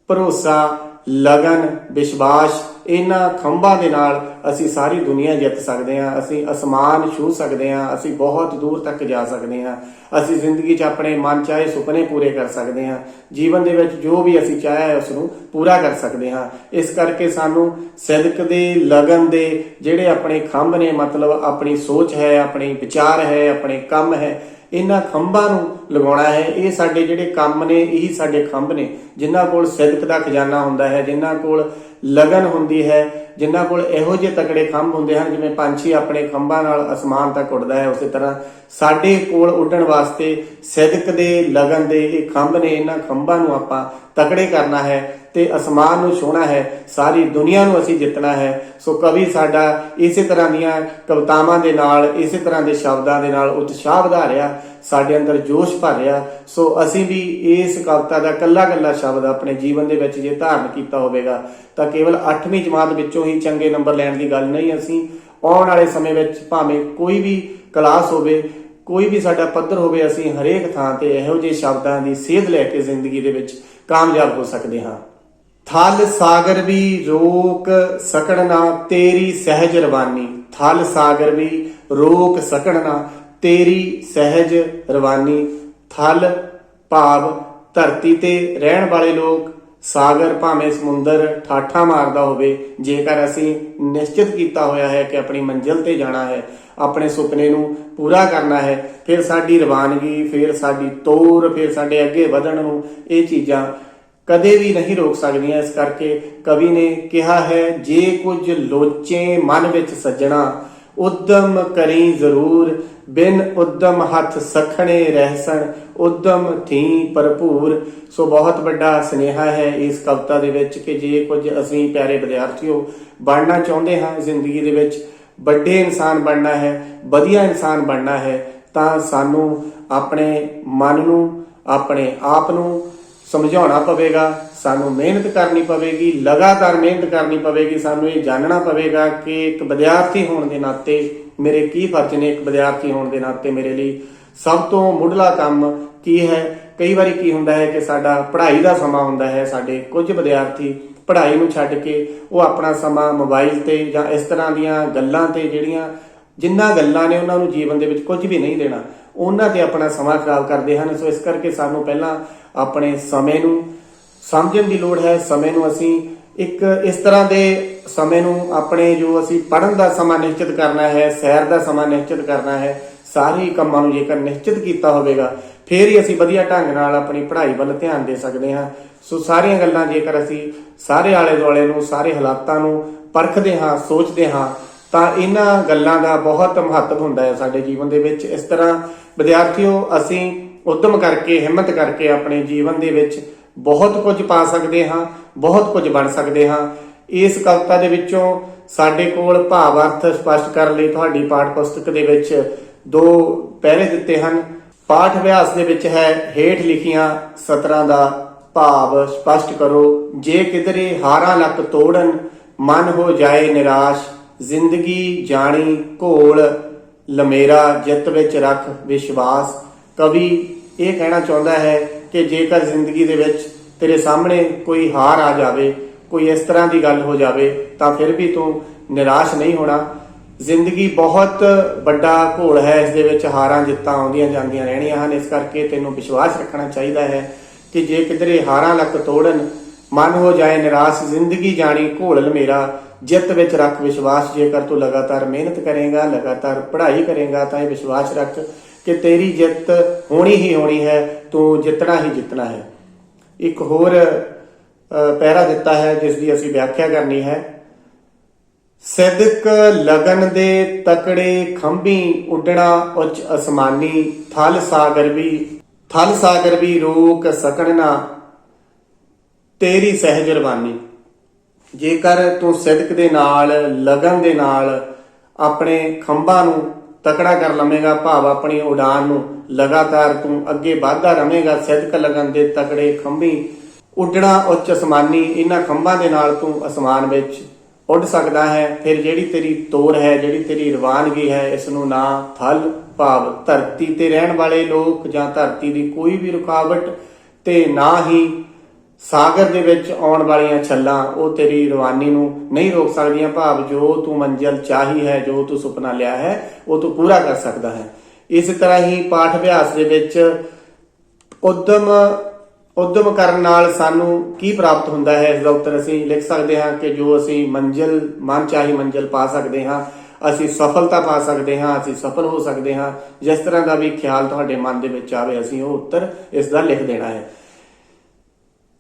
ਭਰੋਸਾ, ਲਗਨ, ਵਿਸ਼ਵਾਸ, ਇਹਨਾਂ ਖੰਭਾਂ ਦੇ ਨਾਲ ਅਸੀਂ ਸਾਰੀ ਦੁਨੀਆ ਜਿੱਤ ਸਕਦੇ ਹਾਂ। ਅਸੀਂ ਅਸਮਾਨ ਛੂਹ ਸਕਦੇ ਹਾਂ, ਅਸੀਂ ਬਹੁਤ ਦੂਰ ਤੱਕ ਜਾ ਸਕਦੇ ਹਾਂ। ਅਸੀਂ ਜ਼ਿੰਦਗੀ 'ਚ ਆਪਣੇ ਮਨ ਚਾਹੇ ਸੁਪਨੇ ਪੂਰੇ ਕਰ ਸਕਦੇ ਹਾਂ। ਜੀਵਨ ਦੇ ਵਿੱਚ ਜੋ ਵੀ ਅਸੀਂ ਚਾਹਿਆ ਹੈ ਉਸ ਨੂੰ ਪੂਰਾ ਕਰ ਸਕਦੇ ਹਾਂ। ਇਸ ਕਰਕੇ ਸਾਨੂੰ ਸਿਦਕ ਦੇ, ਲਗਨ ਦੇ ਜਿਹੜੇ ਆਪਣੇ ਖੰਭ ਨੇ, ਮਤਲਬ ਆਪਣੀ ਸੋਚ ਹੈ, ਆਪਣੇ ਵਿਚਾਰ ਹੈ, ਆਪਣੇ ਕੰਮ ਹੈ, ਇਹਨਾਂ ਖੰਭਾਂ ਨੂੰ ਲਗਾਉਣਾ ਹੈ। ਇਹ ਸਾਡੇ ਜਿਹੜੇ ਕੰਮ ਨੇ, ਇਹੀ ਸਾਡੇ ਖੰਭ ਨੇ। ਜਿਨ੍ਹਾਂ ਕੋਲ ਸਿਦਕ ਦਾ ਖਜ਼ਾਨਾ ਹੁੰਦਾ ਹੈ, ਜਿਨ੍ਹਾਂ ਕੋਲ ਲਗਨ ਹੁੰਦੀ ਹੈ, ਜਿਨ੍ਹਾਂ ਕੋਲ ਇਹੋ ਜਿਹੇ ਤਕੜੇ ਖੰਭ ਹੁੰਦੇ ਹਨ, ਜਿਵੇਂ ਪੰਛੀ ਆਪਣੇ ਖੰਭਾਂ ਨਾਲ ਅਸਮਾਨ ਤੱਕ ਉੱਡਦਾ ਹੈ, ਉਸੇ ਤਰ੍ਹਾਂ ਸਾਡੇ ਕੋਲ ਉੱਡਣ ਵਾਸਤੇ ਸਿਦਕ ਦੇ, ਲਗਨ ਦੇ ਇਹ ਖੰਭ ਨੇ। ਇਹਨਾਂ ਖੰਭਾਂ ਨੂੰ ਆਪਾਂ ਤਕੜੇ ਕਰਨਾ ਹੈ ਤੇ ਅਸਮਾਨ ਨੂੰ ਛੂਹਣਾ ਹੈ, ਸਾਰੀ ਦੁਨੀਆ ਨੂੰ ਅਸੀਂ ਜਿੱਤਣਾ ਹੈ। ਸੋ ਕਵੀ ਸਾਡਾ ਇਸੇ ਤਰ੍ਹਾਂ ਦੀਆਂ ਕਵਿਤਾਵਾਂ ਦੇ ਨਾਲ, ਇਸੇ ਤਰ੍ਹਾਂ ਦੇ ਸ਼ਬਦਾਂ ਦੇ ਨਾਲ ਉਤਸ਼ਾਹ ਵਧਾ ਰਿਹਾ, ਸਾਡੇ ਅੰਦਰ ਜੋਸ਼ ਭਰ ਰਿਹਾ। ਸੋ ਅਸੀਂ ਵੀ ਇਸ ਕਵਿਤਾ ਦਾ ਕੱਲਾ ਸ਼ਬਦ ਆਪਣੇ ਜੀਵਨ ਦੇ ਵਿੱਚ ਜੇ ਧਾਰਨ ਕੀਤਾ ਹੋਵੇਗਾ ਤਾਂ ਕੇਵਲ 8ਵੀਂ ਜਮਾਤ ਵਿੱਚੋਂ ਹੀ ਚੰਗੇ ਨੰਬਰ ਲੈਣ ਦੀ ਗੱਲ ਨਹੀਂ। ਅਸੀਂ ਆਉਣ ਵਾਲੇ ਸਮੇਂ ਵਿੱਚ ਭਾਵੇਂ ਕੋਈ ਵੀ ਕਲਾਸ ਹੋਵੇ, ਕੋਈ ਵੀ ਸਾਡਾ ਪੱਧਰ ਹੋਵੇ, ਅਸੀਂ ਹਰੇਕ ਥਾਂ ਤੇ ਇਹੋ ਜਿਹੇ ਸ਼ਬਦਾਂ ਦੀ ਸੇਧ ਲੈ ਕੇ ਜ਼ਿੰਦਗੀ ਦੇ ਵਿੱਚ ਕਾਮਯਾਬ ਹੋ ਸਕਦੇ ਹਾਂ। ਥਲ ਸਾਗਰ ਵੀ ਰੋਕ ਸਕਣ ਨਾ, ਤੇਰੀ ਸਹਿਜ ਰਵਾਨੀ। ਥਲ ਸਾਗਰ ਵੀ ਰੋਕ ਸਕਣ ਨਾ, ਤੇਰੀ ਸਹਿਜ ਰਵਾਨੀ। ਥਲ ਭਾਵ ਧਰਤੀ ਤੇ ਰਹਿਣ ਵਾਲੇ ਲੋਕ, ਸਾਗਰ ਭਾਵੇਂ ਸਮੁੰਦਰ ਠਾਠਾਂ ਮਾਰਦਾ ਹੋਵੇ, ਜੇਕਰ ਅਸੀਂ ਨਿਸ਼ਚਿਤ ਕੀਤਾ ਹੋਇਆ ਹੈ ਕਿ ਆਪਣੀ ਮੰਜ਼ਿਲ ਤੇ ਜਾਣਾ ਹੈ, ਆਪਣੇ ਸੁਪਨੇ ਨੂੰ ਪੂਰਾ ਕਰਨਾ ਹੈ, ਫਿਰ ਸਾਡੀ ਰਵਾਨਗੀ, ਫਿਰ ਸਾਡੀ ਤੋਰ, ਫਿਰ ਸਾਡੇ ਅੱਗੇ ਵਧਣ ਨੂੰ ਇਹ ਚੀਜ਼ਾਂ ਕਦੇ ਵੀ ਨਹੀਂ ਰੋਕ ਸਕਦੀਆਂ। ਇਸ ਕਰਕੇ ਕਵੀ ਨੇ ਕਿਹਾ ਹੈ, ਜੇ ਕੁਝ ਲੋਚੇ ਮਨ ਵਿੱਚ ਸੱਜਣਾ, ਉਦਮ ਕਰੀ ਜ਼ਰੂਰ, ਬਿਨ ਉਦਮ ਹੱਥ ਸਖਣੇ ਰਹਿਸਣ, ਉਦਮ ਥੀ ਭਰਪੂਰ। ਸੋ ਬਹੁਤ ਵੱਡਾ ਸੁਨੇਹਾ ਹੈ ਇਸ ਕਵਿਤਾ ਦੇ ਵਿੱਚ ਕਿ ਜੇ ਕੁਝ ਅਸੀਂ ਪਿਆਰੇ ਵਿਦਿਆਰਥੀਓ ਬਣਨਾ ਚਾਹੁੰਦੇ ਹਾਂ, ਜ਼ਿੰਦਗੀ ਦੇ ਵਿੱਚ ਵੱਡੇ ਇਨਸਾਨ ਬਣਨਾ ਹੈ, ਵਧੀਆ ਇਨਸਾਨ ਬਣਨਾ ਹੈ, ਤਾਂ ਸਾਨੂੰ ਆਪਣੇ ਮਨ ਨੂੰ, ਆਪਣੇ ਆਪ ਨੂੰ ਸਮਝਾਉਣਾ ਪਵੇਗਾ, ਸਾਨੂੰ ਮਿਹਨਤ ਕਰਨੀ ਪਵੇਗੀ, ਲਗਾਤਾਰ ਮਿਹਨਤ ਕਰਨੀ ਪਵੇਗੀ। ਸਾਨੂੰ ਇਹ ਜਾਣਨਾ ਪਵੇਗਾ ਕਿ ਇੱਕ ਵਿਦਿਆਰਥੀ ਹੋਣ ਦੇ ਨਾਤੇ ਮੇਰੇ ਕੀ ਫਰਜ਼ ਨੇ, ਇੱਕ ਵਿਦਿਆਰਥੀ ਹੋਣ ਦੇ ਨਾਤੇ ਮੇਰੇ ਲਈ ਸਭ ਤੋਂ ਮੁੱਢਲਾ ਕੰਮ ਕੀ ਹੈ। ਕਈ ਵਾਰੀ ਕੀ ਹੁੰਦਾ ਹੈ ਕਿ ਸਾਡਾ ਪੜ੍ਹਾਈ ਦਾ ਸਮਾਂ ਹੁੰਦਾ ਹੈ, ਸਾਡੇ ਕੁਝ ਵਿਦਿਆਰਥੀ ਪੜ੍ਹਾਈ ਨੂੰ ਛੱਡ ਕੇ ਉਹ ਆਪਣਾ ਸਮਾਂ ਮੋਬਾਈਲ ਤੇ ਜਾਂ ਇਸ ਤਰ੍ਹਾਂ ਦੀਆਂ ਗੱਲਾਂ ਤੇ ਜਿਨ੍ਹਾਂ ਗੱਲਾਂ ਨੇ ਉਹਨਾਂ ਨੂੰ ਜੀਵਨ ਦੇ ਵਿੱਚ ਕੁਝ ਵੀ ਨਹੀਂ ਦੇਣਾ, ਉਹਨਾਂ ਤੇ ਆਪਣਾ ਸਮਾਂ ਖਰਾਬ ਕਰਦੇ ਹਨ। ਸੋ ਇਸ ਕਰਕੇ ਸਾਨੂੰ ਪਹਿਲਾਂ ਆਪਣੇ ਸਮੇਂ ਨੂੰ ਸਮਝਣ ਦੀ ਲੋੜ ਹੈ। ਸਮੇਂ ਨੂੰ ਅਸੀਂ ਇੱਕ ਇਸ ਤਰ੍ਹਾਂ ਦੇ ਸਮੇਂ ਨੂੰ ਆਪਣੇ ਜੋ ਅਸੀਂ ਪੜ੍ਹਨ ਦਾ ਸਮਾਂ ਨਿਸ਼ਚਿਤ ਕਰਨਾ ਹੈ, ਸੈਰ ਦਾ ਸਮਾਂ ਨਿਸ਼ਚਿਤ ਕਰਨਾ ਹੈ, ਸਾਰੇ ਕੰਮਾਂ ਨੂੰ ਜੇਕਰ ਨਿਸ਼ਚਿਤ ਕੀਤਾ ਹੋਵੇਗਾ ਫਿਰ ਹੀ ਅਸੀਂ ਵਧੀਆ ਢੰਗ ਨਾਲ ਆਪਣੀ ਪੜ੍ਹਾਈ ਵੱਲ ਧਿਆਨ ਦੇ ਸਕਦੇ ਹਾਂ। ਸੋ ਸਾਰੀਆਂ ਗੱਲਾਂ ਜੇਕਰ ਅਸੀਂ ਸਾਰੇ ਆਲੇ ਦੁਆਲੇ ਨੂੰ, ਸਾਰੇ ਹਾਲਾਤਾਂ ਨੂੰ ਪਰਖਦੇ ਹਾਂ, ਸੋਚਦੇ ਹਾਂ ਤਾਂ ਇਹਨਾਂ ਗੱਲਾਂ ਦਾ ਬਹੁਤ ਮਹੱਤਵ ਹੁੰਦਾ ਹੈ ਸਾਡੇ ਜੀਵਨ ਦੇ ਵਿੱਚ। ਇਸ ਤਰ੍ਹਾਂ ਵਿਦਿਆਰਥੀਓ, ਅਸੀਂ ਉਦਮ ਕਰਕੇ, ਹਿੰਮਤ ਕਰਕੇ ਆਪਣੇ ਜੀਵਨ ਦੇ ਵਿੱਚ ਬਹੁਤ ਕੁਝ ਪਾ ਸਕਦੇ ਹਾਂ, ਬਹੁਤ ਕੁਝ ਬਣ ਸਕਦੇ ਹਾਂ। ਇਸ ਕਵਿਤਾ ਦੇ ਵਿੱਚੋਂ ਸਾਡੇ ਕੋਲ ਭਾਵ ਅਰਥ ਸਪਸ਼ਟ ਕਰਨ ਲਈ ਤੁਹਾਡੀ ਪਾਠ ਪੁਸਤਕ ਦੇ ਵਿੱਚ 2 ਪਹਿਰੇ ਦਿੱਤੇ ਹਨ। ਪਾਠ ਅਭਿਆਸ ਦੇ ਵਿੱਚ ਹੈ, ਹੇਠ ਲਿਖੀਆਂ ਸਤਰਾਂ ਦਾ ਭਾਵ ਸਪਸ਼ਟ ਕਰੋ। ਜੇ ਕਿਧਰੇ ਹਾਰਾਂ ਲੱਕ ਤੋੜਨ, ਮਨ ਹੋ ਜਾਏ ਨਿਰਾਸ਼, ਜ਼ਿੰਦਗੀ ਜਾਣੀ ਘੋਲ ਲਮੇਰਾ, ਜਿੱਤ ਵਿੱਚ ਰੱਖ ਵਿਸ਼ਵਾਸ। ਕਵੀ ਇਹ ਕਹਿਣਾ ਚਾਹੁੰਦਾ ਹੈ ਕਿ ਜੇਕਰ ਜ਼ਿੰਦਗੀ ਦੇ ਵਿੱਚ ਤੇਰੇ ਸਾਹਮਣੇ ਕੋਈ ਹਾਰ ਆ ਜਾਵੇ, ਕੋਈ ਇਸ ਤਰ੍ਹਾਂ ਦੀ ਗੱਲ ਹੋ ਜਾਵੇ ਤਾਂ ਫਿਰ ਵੀ ਤੂੰ ਨਿਰਾਸ਼ ਨਹੀਂ ਹੋਣਾ। ਜ਼ਿੰਦਗੀ ਬਹੁਤ ਵੱਡਾ ਘੋਲ ਹੈ, ਇਸ ਦੇ ਵਿੱਚ ਹਾਰਾਂ ਜਿੱਤਾਂ ਆਉਂਦੀਆਂ ਜਾਂਦੀਆਂ ਰਹਿਣੀਆਂ ਹਨ। ਇਸ ਕਰਕੇ ਤੈਨੂੰ ਵਿਸ਼ਵਾਸ ਰੱਖਣਾ ਚਾਹੀਦਾ ਹੈ ਕਿ ਜੇ ਕਿਧਰੇ ਹਾਰਾਂ ਲੱਕ ਤੋੜਨ, ਮਨ ਹੋ ਜਾਏ ਨਿਰਾਸ਼, ਜ਼ਿੰਦਗੀ ਜਾਣੀ ਘੋਲ ਲਮੇਰਾ, ਜਿੱਤ ਵਿੱਚ ਰੱਖ ਵਿਸ਼ਵਾਸ। ਜੇਕਰ ਤੂੰ ਲਗਾਤਾਰ ਮਿਹਨਤ ਕਰੇਗਾ, ਲਗਾਤਾਰ ਪੜ੍ਹਾਈ ਕਰੇਗਾ ਤਾਂ ਇਹ ਵਿਸ਼ਵਾਸ ਰੱਖ ਕਿ ਤੇਰੀ ਜਿੱਤ ਹੋਣੀ ਹੀ ਹੋਣੀ ਹੈ, ਤੂੰ ਜਿੱਤਣਾ ਹੀ ਜਿੱਤਣਾ ਹੈ। ਇੱਕ ਹੋਰ ਪਹਿਰਾ ਦਿੱਤਾ ਹੈ ਜਿਸ ਦੀ ਅਸੀਂ ਵਿਆਖਿਆ ਕਰਨੀ ਹੈ। ਸਿਦਕ ਲਗਨ ਦੇ ਤਕੜੇ ਖੰਭੀ, ਉੱਡਣਾ ਉੱਚ ਅਸਮਾਨੀ, ਥਲ ਸਾਗਰ ਵੀ ਰੋਕ ਸਕਣ ਨਾ, ਤੇਰੀ ਸਹਿਜ ਰਵਾਨੀ। ਜੇਕਰ ਤੂੰ ਸਿਦਕ ਦੇ ਨਾਲ, ਲਗਨ ਦੇ ਨਾਲ ਆਪਣੇ ਖੰਭਾਂ ਨੂੰ ਤਕੜਾ ਕਰ ਲਵੇਂਗਾ, ਭਾਵ ਆਪਣੀ ਉਡਾਨ ਨੂੰ ਲਗਾਤਾਰ ਤੂੰ ਅੱਗੇ ਵਧਦਾ ਰਵੇਂਗਾ, ਸਿਦਕ ਲਗਨ ਦੇ ਤਕੜੇ ਖੰਭੀ, ਉੱਡਣਾ ਉੱਚ ਅਸਮਾਨੀ, ਇਹਨਾਂ ਖੰਭਾਂ ਦੇ ਨਾਲ ਤੂੰ ਅਸਮਾਨ ਵਿੱਚ ਉੱਡ ਸਕਦਾ ਹੈ। ਫਿਰ ਜਿਹੜੀ ਤੇਰੀ ਤੋਰ ਹੈ, ਜਿਹੜੀ ਤੇਰੀ ਰਵਾਨਗੀ ਹੈ, ਇਸ ਨੂੰ ਨਾ ਥਲ ਭਾਵ ਧਰਤੀ ਤੇ ਰਹਿਣ ਵਾਲੇ ਲੋਕ ਜਾਂ ਧਰਤੀ ਦੀ ਕੋਈ ਵੀ ਰੁਕਾਵਟ ਤੇ ਨਾ ਹੀ ਸਾਗਰ ਦੇ ਵਿੱਚ ਆਉਣ ਵਾਲੀਆਂ ਛੱਲਾਂ ਉਹ ਤੇਰੀ ਰਵਾਨੀ ਨੂੰ ਨਹੀਂ ਰੋਕ ਸਕਦੀਆਂ। ਭਾਵ ਜੋ ਤੂੰ ਮੰਜ਼ਿਲ ਚਾਹੀ ਹੈ, ਜੋ ਤੂੰ ਸੁਪਨਾ ਲਿਆ ਹੈ, ਉਹ ਤੂੰ ਪੂਰਾ ਕਰ ਸਕਦਾ ਹੈ। ਇਸੇ ਤਰ੍ਹਾਂ ਹੀ ਪਾਠ ਅਭਿਆਸ ਦੇ ਵਿੱਚ ਉਦਮ ਕਰਨ ਨਾਲ ਸਾਨੂੰ ਕੀ ਪ੍ਰਾਪਤ ਹੁੰਦਾ ਹੈ, ਇਸ ਦਾ ਉੱਤਰ ਅਸੀਂ ਲਿਖ ਸਕਦੇ ਹਾਂ ਕਿ ਜੋ ਅਸੀਂ ਮਨ ਚਾਹੀ ਮੰਜ਼ਿਲ ਪਾ ਸਕਦੇ ਹਾਂ, ਅਸੀਂ ਸਫਲਤਾ ਪਾ ਸਕਦੇ ਹਾਂ, ਅਸੀਂ ਸਫਲ ਹੋ ਸਕਦੇ ਹਾਂ। ਜਿਸ ਤਰ੍ਹਾਂ ਦਾ ਵੀ ਖਿਆਲ ਤੁਹਾਡੇ ਮਨ ਦੇ ਵਿੱਚ ਆਵੇ, ਅਸੀਂ ਉਹ ਉੱਤਰ ਇਸ ਦਾ ਲਿਖ ਦੇਣਾ ਹੈ।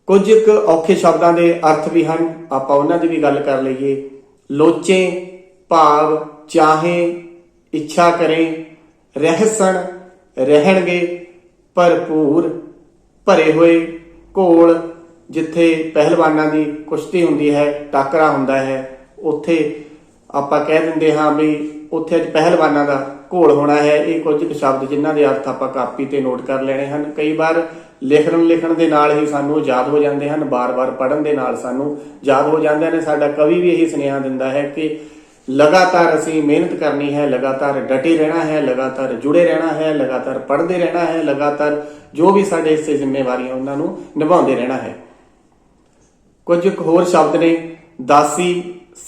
ਕੁਝ ਇੱਕ ਔਖੇ ਸ਼ਬਦਾਂ ਦੇ ਅਰਥ ਵੀ ਹਨ, ਆਪਾਂ ਉਹਨਾਂ ਦੀ ਵੀ ਗੱਲ ਕਰ ਲਈਏ। ਲੋਚੇ ਭਾਵ ਚਾਹੇ, ਇੱਛਾ ਕਰੇ, ਰਹਿਸਣ ਰਹਿਣਗੇ, ਭਰਪੂਰ ਭਰੇ ਹੋਏ, ਘੋਲ ਜਿੱਥੇ ਪਹਿਲਵਾਨਾਂ ਦੀ ਕੁਸ਼ਤੀ ਹੁੰਦੀ ਹੈ, ਟਾਕਰਾ ਹੁੰਦਾ ਹੈ, ਉੱਥੇ ਆਪਾਂ ਕਹਿ ਦਿੰਦੇ ਹਾਂ ਵੀ ਉੱਥੇ ਅੱਜ ਪਹਿਲਵਾਨਾਂ ਦਾ ਘੋਲ ਹੋਣਾ ਹੈ। ਇਹ ਕੁਝ ਕੁ ਸ਼ਬਦ ਜਿਨ੍ਹਾਂ ਦੇ ਅਰਥ ਆਪਾਂ ਕਾਪੀ ਤੇ ਨੋਟ ਕਰ ਲੈਣੇ ਹਨ। ਕਈ ਵਾਰ ਲਿਖਣ ਦੇ ਨਾਲ ਹੀ ਸਾਨੂੰ ਯਾਦ ਹੋ ਜਾਂਦੇ ਹਨ, ਬਾਰ-ਬਾਰ ਪੜ੍ਹਨ ਦੇ ਨਾਲ ਸਾਨੂੰ ਯਾਦ ਹੋ ਜਾਂਦੇ ਨੇ। ਸਾਡਾ ਕਵੀ ਵੀ ਇਹੀ ਸੁਨੇਹਾ ਦਿੰਦਾ ਹੈ ਕਿ ਲਗਾਤਾਰ ਅਸੀਂ ਮਿਹਨਤ ਕਰਨੀ ਹੈ, ਲਗਾਤਾਰ ਡਟੇ ਰਹਿਣਾ ਹੈ, ਲਗਾਤਾਰ ਜੁੜੇ ਰਹਿਣਾ ਹੈ, ਲਗਾਤਾਰ ਪੜ੍ਹਦੇ ਰਹਿਣਾ ਹੈ, ਲਗਾਤਾਰ ਜੋ ਵੀ ਸਾਡੇ ਹਿੱਸੇ ਜ਼ਿੰਮੇਵਾਰੀਆਂ ਉਹਨਾਂ ਨੂੰ ਨਿਭਾਉਂਦੇ ਰਹਿਣਾ ਹੈ। ਕੁਝ ਹੋਰ ਸ਼ਬਦ ਨੇ, ਦਾਸੀ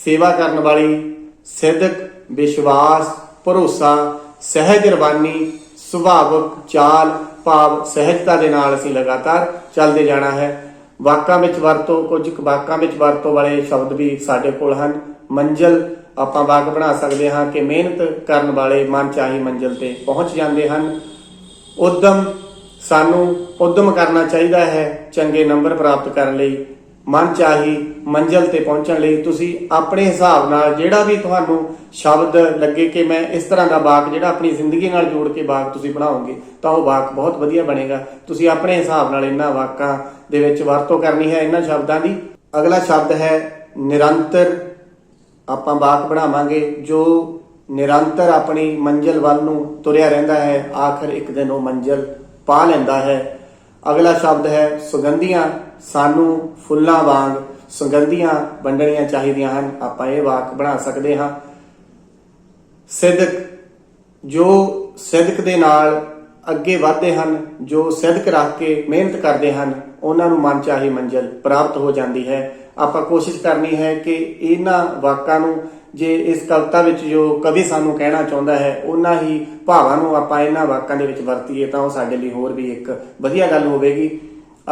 ਸੇਵਾ ਕਰਨ ਵਾਲੀ, ਸਿਦਕ ਵਿਸ਼ਵਾਸ ਭਰੋਸਾ, ਸਹਿਜ ਰਵਾਨੀ, ਸੁਭਾਵਕ ਚਾਲ ਭਾਵ ਸਹਿਜਤਾ ਦੇ ਨਾਲ ਅਸੀਂ ਲਗਾਤਾਰ ਚੱਲਦੇ ਜਾਣਾ ਹੈ। ਵਾਕਾਂ ਵਿੱਚ ਵਰਤੋਂ, ਕੁਝ ਵਾਕਾਂ ਵਿੱਚ ਵਰਤੋਂ ਵਾਲੇ ਸ਼ਬਦ ਵੀ ਸਾਡੇ ਕੋਲ ਹਨ। ਮੰਜ਼ਿਲ ਆਪਾਂ ਵਾਕ ਬਣਾ ਸਕਦੇ ਹਾਂ ਕਿ ਮਿਹਨਤ ਕਰਨ ਵਾਲੇ ਮਨ ਚਾਹੀ ਮੰਜ਼ਿਲ ਤੇ ਪਹੁੰਚ ਜਾਂਦੇ ਹਨ। ਉਦਮ, ਸਾਨੂੰ ਉਦਮ ਕਰਨਾ ਚਾਹੀਦਾ ਹੈ ਚੰਗੇ ਨੰਬਰ ਪ੍ਰਾਪਤ ਕਰਨ ਲਈ, ਮਨ ਚਾਹੀ ਮੰਜ਼ਿਲ ਤੇ ਪਹੁੰਚਣ ਲਈ। ਤੁਸੀਂ ਆਪਣੇ ਹਿਸਾਬ ਨਾਲ ਜਿਹੜਾ ਵੀ ਤੁਹਾਨੂੰ ਸ਼ਬਦ ਲੱਗੇ ਕਿ ਮੈਂ ਇਸ ਤਰ੍ਹਾਂ ਦਾ ਵਾਕ ਜਿਹੜਾ ਆਪਣੀ ਜ਼ਿੰਦਗੀ ਨਾਲ ਜੋੜ ਕੇ ਵਾਕ ਤੁਸੀਂ ਬਣਾਓਗੇ ਤਾਂ ਉਹ ਵਾਕ ਬਹੁਤ ਵਧੀਆ ਬਣੇਗਾ। ਤੁਸੀਂ ਆਪਣੇ ਹਿਸਾਬ ਨਾਲ ਇਹਨਾਂ ਵਾਕਾਂ ਦੇ ਵਿੱਚ ਵਰਤੋਂ ਕਰਨੀ ਹੈ ਇਹਨਾਂ ਸ਼ਬਦਾਂ ਦੀ। ਅਗਲਾ ਸ਼ਬਦ ਹੈ ਨਿਰੰਤਰ। ਆਪਾਂ ਵਾਕ ਬਣਾਵਾਂਗੇ ਜੋ ਨਿਰੰਤਰ ਆਪਣੀ ਮੰਜ਼ਿਲ ਵੱਲ ਨੂੰ ਤੁਰਿਆ ਰਹਿੰਦਾ ਹੈ, ਆਖਰ ਇੱਕ ਦਿਨ ਉਹ ਮੰਜ਼ਿਲ ਪਾ ਲੈਂਦਾ ਹੈ। ਅਗਲਾ ਸ਼ਬਦ ਹੈ ਸੁਗੰਧੀਆਂ। ਸਾਨੂੰ ਫੁੱਲਾਂ ਵਾਂਗ ਸੁਗੰਧੀਆਂ ਵੰਡਣੀਆਂ ਚਾਹੀਦੀਆਂ ਹਨ। ਆਪਾਂ ਇਹ ਵਾਕ ਬਣਾ ਸਕਦੇ ਹਾਂ। ਸਿਦਕ, ਜੋ ਸਿਦਕ ਦੇ ਨਾਲ ਅੱਗੇ ਵਧਦੇ ਹਨ, ਜੋ ਸਿਦਕ ਰੱਖ ਕੇ ਮਿਹਨਤ ਕਰਦੇ ਹਨ, ਉਹਨਾਂ ਨੂੰ ਮਨਚਾਹੀ ਮੰਜ਼ਿਲ ਪ੍ਰਾਪਤ ਹੋ ਜਾਂਦੀ ਹੈ। ਆਪਾਂ ਕੋਸ਼ਿਸ਼ ਕਰਨੀ ਹੈ ਕਿ ਇਹਨਾਂ ਵਾਕਾਂ ਨੂੰ, ਜੇ ਇਸ ਕਵਿਤਾ ਵਿੱਚ ਜੋ ਕਵੀ ਸਾਨੂੰ ਕਹਿਣਾ ਚਾਹੁੰਦਾ ਹੈ ਉਹਨਾਂ ਹੀ ਭਾਵਾਂ ਨੂੰ ਆਪਾਂ ਇਹਨਾਂ ਵਾਕਾਂ ਦੇ ਵਿੱਚ ਵਰਤੀਏ ਤਾਂ ਉਹ ਸਾਡੇ ਲਈ ਹੋਰ ਵੀ ਇੱਕ ਵਧੀਆ ਗੱਲ ਹੋਵੇਗੀ।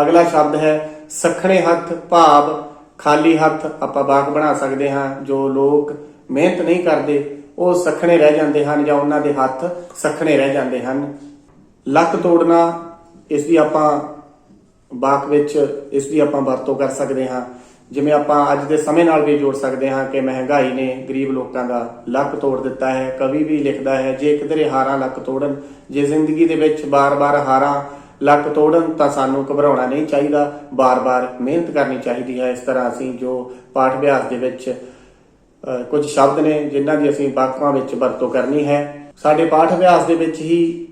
ਅਗਲਾ ਸ਼ਬਦ ਹੈ ਸੱਖਣੇ ਹੱਥ, ਭਾਵ ਖਾਲੀ ਹੱਥ ਆਪਾਂ ਵਾਕ ਬਣਾ ਸਕਦੇ ਹਾਂ। ਜੋ ਲੋਕ ਮਿਹਨਤ ਨਹੀਂ ਕਰਦੇ ਉਹ ਸੱਖਣੇ ਰਹਿ ਜਾਂਦੇ ਹਨ, ਜਾਂ ਉਹਨਾਂ ਦੇ ਹੱਥ ਸੱਖਣੇ ਰਹਿ ਜਾਂਦੇ ਹਨ। ਲੱਕ ਤੋੜਨਾ, ਇਸ ਦੀ ਆਪਾਂ ਵਾਕ ਵਿੱਚ ਇਸ ਦੀ ਆਪਾਂ ਵਰਤੋਂ ਕਰ ਸਕਦੇ ਹਾਂ। ਜਿਵੇਂ ਆਪਾਂ ਅੱਜ ਦੇ ਸਮੇਂ ਨਾਲ ਵੀ ਜੋੜ ਸਕਦੇ ਹਾਂ ਕਿ ਮਹਿੰਗਾਈ ਨੇ ਗਰੀਬ ਲੋਕਾਂ ਦਾ ਲੱਕ ਤੋੜ ਦਿੱਤਾ ਹੈ। ਕਵੀ ਵੀ ਲਿਖਦਾ ਹੈ, ਜੇ ਕਿਧਰੇ ਹਾਰਾਂ ਲੱਕ ਤੋੜਨ, ਜੇ ਜ਼ਿੰਦਗੀ ਦੇ ਵਿੱਚ ਬਾਰ-ਬਾਰ ਹਾਰਾਂ ਲੱਕ ਤੋੜਨ ਤਾਂ ਸਾਨੂੰ ਘਬਰਾਉਣਾ ਨਹੀਂ ਚਾਹੀਦਾ, ਬਾਰ-ਬਾਰ ਮਿਹਨਤ ਕਰਨੀ ਚਾਹੀਦੀ ਹੈ। ਇਸ ਤਰ੍ਹਾਂ ਅਸੀਂ ਜੋ ਪਾਠ ਅਭਿਆਸ ਦੇ ਵਿੱਚ ਕੁਝ ਸ਼ਬਦ ਨੇ ਜਿਨ੍ਹਾਂ ਦੀ ਅਸੀਂ ਵਾਕਾਂ ਵਿੱਚ ਵਰਤੋਂ ਕਰਨੀ ਹੈ। ਸਾਡੇ ਪਾਠ ਅਭਿਆਸ ਦੇ ਵਿੱਚ ਹੀ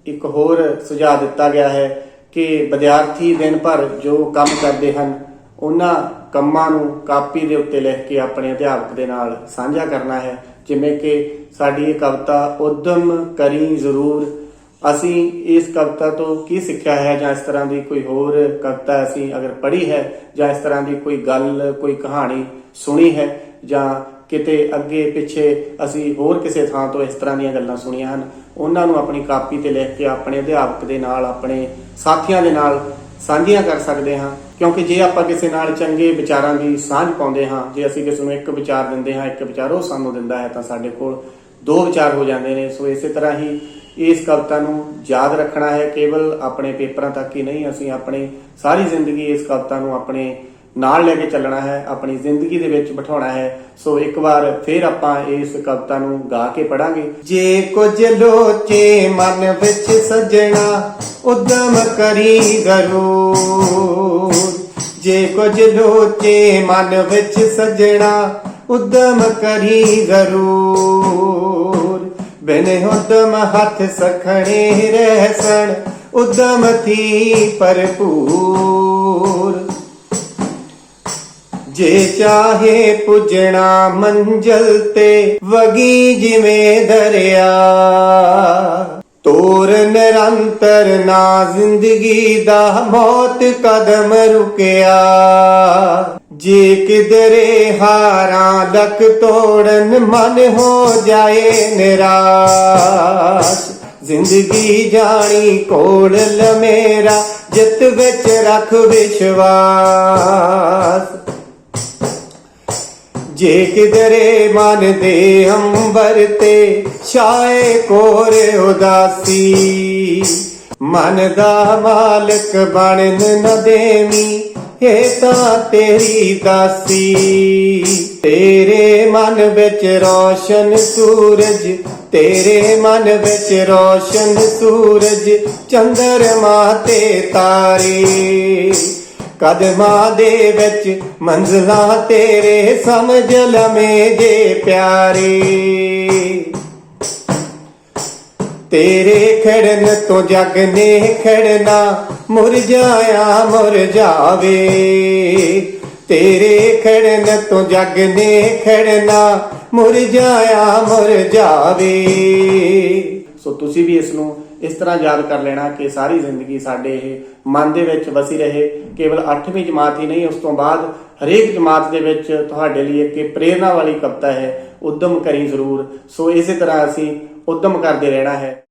ਇੱਕ ਹੋਰ ਸੁਝਾਅ ਦਿੱਤਾ ਗਿਆ ਹੈ ਕਿ ਵਿਦਿਆਰਥੀ ਦਿਨ ਭਰ ਜੋ ਕੰਮ ਕਰਦੇ ਹਨ ਉਹਨਾਂ ਕੰਮਾਂ ਨੂੰ ਕਾਪੀ ਦੇ ਉੱਤੇ ਲਿਖ ਕੇ ਆਪਣੇ ਅਧਿਆਪਕ ਦੇ ਨਾਲ ਸਾਂਝਾ ਕਰਨਾ ਹੈ। ਜਿਵੇਂ ਕਿ ਸਾਡੀ ਇਹ ਕਵਿਤਾ ਉਦਮ ਕਰੀ ਜ਼ਰੂਰ, ਅਸੀਂ ਇਸ ਕਵਿਤਾ ਤੋਂ ਕੀ ਸਿੱਖਿਆ ਹੈ, ਜਾਂ ਇਸ ਤਰ੍ਹਾਂ ਦੀ ਕੋਈ ਹੋਰ ਕਵਿਤਾ ਅਸੀਂ ਅਗਰ ਪੜ੍ਹੀ ਹੈ, ਜਾਂ ਇਸ ਤਰ੍ਹਾਂ ਦੀ ਕੋਈ ਗੱਲ, ਕੋਈ ਕਹਾਣੀ ਸੁਣੀ ਹੈ, ਜਾਂ ਕਿਤੇ ਅੱਗੇ ਪਿੱਛੇ ਅਸੀਂ ਹੋਰ ਕਿਸੇ ਥਾਂ ਤੋਂ ਇਸ ਤਰ੍ਹਾਂ ਦੀਆਂ ਗੱਲਾਂ ਸੁਣੀਆਂ ਹਨ, ਉਹਨਾਂ ਨੂੰ ਆਪਣੀ ਕਾਪੀ ਤੇ ਲਿਖ ਕੇ ਆਪਣੇ ਅਧਿਆਪਕ ਦੇ ਨਾਲ, ਆਪਣੇ ਸਾਥੀਆਂ ਦੇ ਨਾਲ ਸਾਂਝੀਆਂ ਕਰ ਸਕਦੇ ਹਾਂ। ਕਿਉਂਕਿ ਜੇ ਆਪਾਂ ਕਿਸੇ ਨਾਲ ਚੰਗੇ ਵਿਚਾਰਾਂ ਦੀ ਸਾਂਝ ਪਾਉਂਦੇ ਹਾਂ, ਜੇ ਅਸੀਂ ਕਿਸੇ ਨੂੰ ਇੱਕ ਵਿਚਾਰ ਦਿੰਦੇ ਹਾਂ, ਇੱਕ ਵਿਚਾਰ ਉਹ ਸਾਨੂੰ ਦਿੰਦਾ ਹੈ, ਤਾਂ ਸਾਡੇ ਕੋਲ ਦੋ ਵਿਚਾਰ ਹੋ ਜਾਂਦੇ ਨੇ। ਸੋ ਇਸੇ ਤਰ੍ਹਾਂ ਹੀ ਇਸ ਕਵਿਤਾ ਨੂੰ ਯਾਦ ਰੱਖਣਾ ਹੈ, ਕੇਵਲ ਆਪਣੇ ਪੇਪਰਾਂ ਤੱਕ ਹੀ ਨਹੀਂ, ਅਸੀਂ ਆਪਣੀ ਸਾਰੀ ਜ਼ਿੰਦਗੀ ਇਸ ਕਵਿਤਾ ਨੂੰ ਆਪਣੇ ਨਾਲ ਲੈ ਕੇ ਚੱਲਣਾ ਹੈ, ਆਪਣੀ ਜ਼ਿੰਦਗੀ ਦੇ ਵਿੱਚ ਬਿਠਾਉਣਾ ਹੈ। ਸੋ ਇੱਕ ਵਾਰ ਫਿਰ ਆਪਾਂ ਇਸ ਕਵਿਤਾ ਨੂੰ ਗਾ ਕੇ ਪੜਾਂਗੇ। ਜੇ ਕੁਝ ਲੋਚੇ ਮਨ ਵਿੱਚ ਸਜਣਾ, ਉਦਮ ਕਰੀ ਜ਼ਰੂਰ। ਜੇ ਕੁਝ ਲੋਚੇ ਮਨ ਵਿੱਚ ਸਜਣਾ, ਉਦਮ ਕਰੀ ਜ਼ਰੂਰ। ਬਿਨ ਉਦਮ ਹੱਥ ਸਖਣੇ ਰਹਿਸਣ, ਉਦਮ ਥੀ ਭਰਪੂਰ। ਜੇ ਚਾਹੇ ਪੁੱਜਣਾ ਮੰਜ਼ਲ ਤੇ, ਵਗੀ ਜਿਵੇਂ ਦਰਿਆ। ਤੋਰ ਨਿਰੰਤਰ ਨਾ ਜ਼ਿੰਦਗੀ ਦਾ, ਮੌਤ ਕਦਮ ਰੁਕਿਆ। ਜੇ ਕਿਧਰੇ ਹਾਰਾਂ ਲੱਕ ਤੋੜਨ, ਮਨ ਹੋ ਜਾਏ ਨਿਰਾਸ਼। ਜ਼ਿੰਦਗੀ ਜਾਣੀ ਕੋਲ ਲਮੇਰਾ, ਜਿੱਤ ਵਿੱਚ ਰੱਖ ਵਿਸ਼ਵਾਸ। ਜੇ ਕਿਧਰੇ ਮਨ ਦੇ ਅੰਬਰ ਤੇ, ਛਾਏ ਕੋਰ ਉਦਾਸੀ। ਮਨ ਦਾ ਮਾਲਕ ਬਣਨ ਨ ਦੇਵੀਂ, ਇਹ ਤਾਂ ਤੇਰੀ ਦਾਸੀ। ਤੇਰੇ ਮਨ ਵਿੱਚ ਰੋਸ਼ਨ ਸੂਰਜ, ਤੇਰੇ ਮਨ ਵਿੱਚ ਰੋਸ਼ਨ ਸੂਰਜ। ਚੰਦਰਮਾ ਤੇ ਤਾਰੇ, ਕਦਮਾਂ ਦੇ ਵਿੱਚ ਮੰਜ਼ਲਾਂ ਤੇਰੇ, ਸਮਝ ਲਵੇਂ ਜੇ ਪਿਆਰੇ। ਤੇਰੇ ਖੜਨ ਤੋਂ ਜਗ ਨੇ ਖੜਨਾ, ਮੁਰਝਾਇਆ ਮੁਰਝਾਵੇ। ਤੇਰੇ ਖੜਨ ਤੋਂ ਜਗ ਨੇ ਖੜਨਾ, ਮੁਰਝਾਇਆ ਮੁਰਝਾਵੇ। ਸੋ ਤੁਸੀਂ ਵੀ ਇਸ ਨੂੰ ਇਸ ਤਰ੍ਹਾਂ ਯਾਦ ਕਰ ਲੈਣਾ ਕਿ ਸਾਰੀ ਜ਼ਿੰਦਗੀ ਸਾਡੇ ਇਹ ਮਨ ਦੇ ਵਿੱਚ ਵਸੀ ਰਹੇ। ਕੇਵਲ 8ਵੀਂ ਜਮਾਤ ਹੀ ਨਹੀਂ, ਉਸ ਤੋਂ ਬਾਅਦ ਹਰੇਕ ਜਮਾਤ ਦੇ ਵਿੱਚ ਤੁਹਾਡੇ ਲਈ ਇੱਕ ਪ੍ਰੇਰਨਾ ਵਾਲੀ ਕਵਿਤਾ ਹੈ, ਉਦਮ ਕਰੀ ਜ਼ਰੂਰ। ਸੋ ਇਸੇ ਤਰ੍ਹਾਂ ਅਸੀਂ ਉਦਮ ਕਰਦੇ ਰਹਿਣਾ ਹੈ।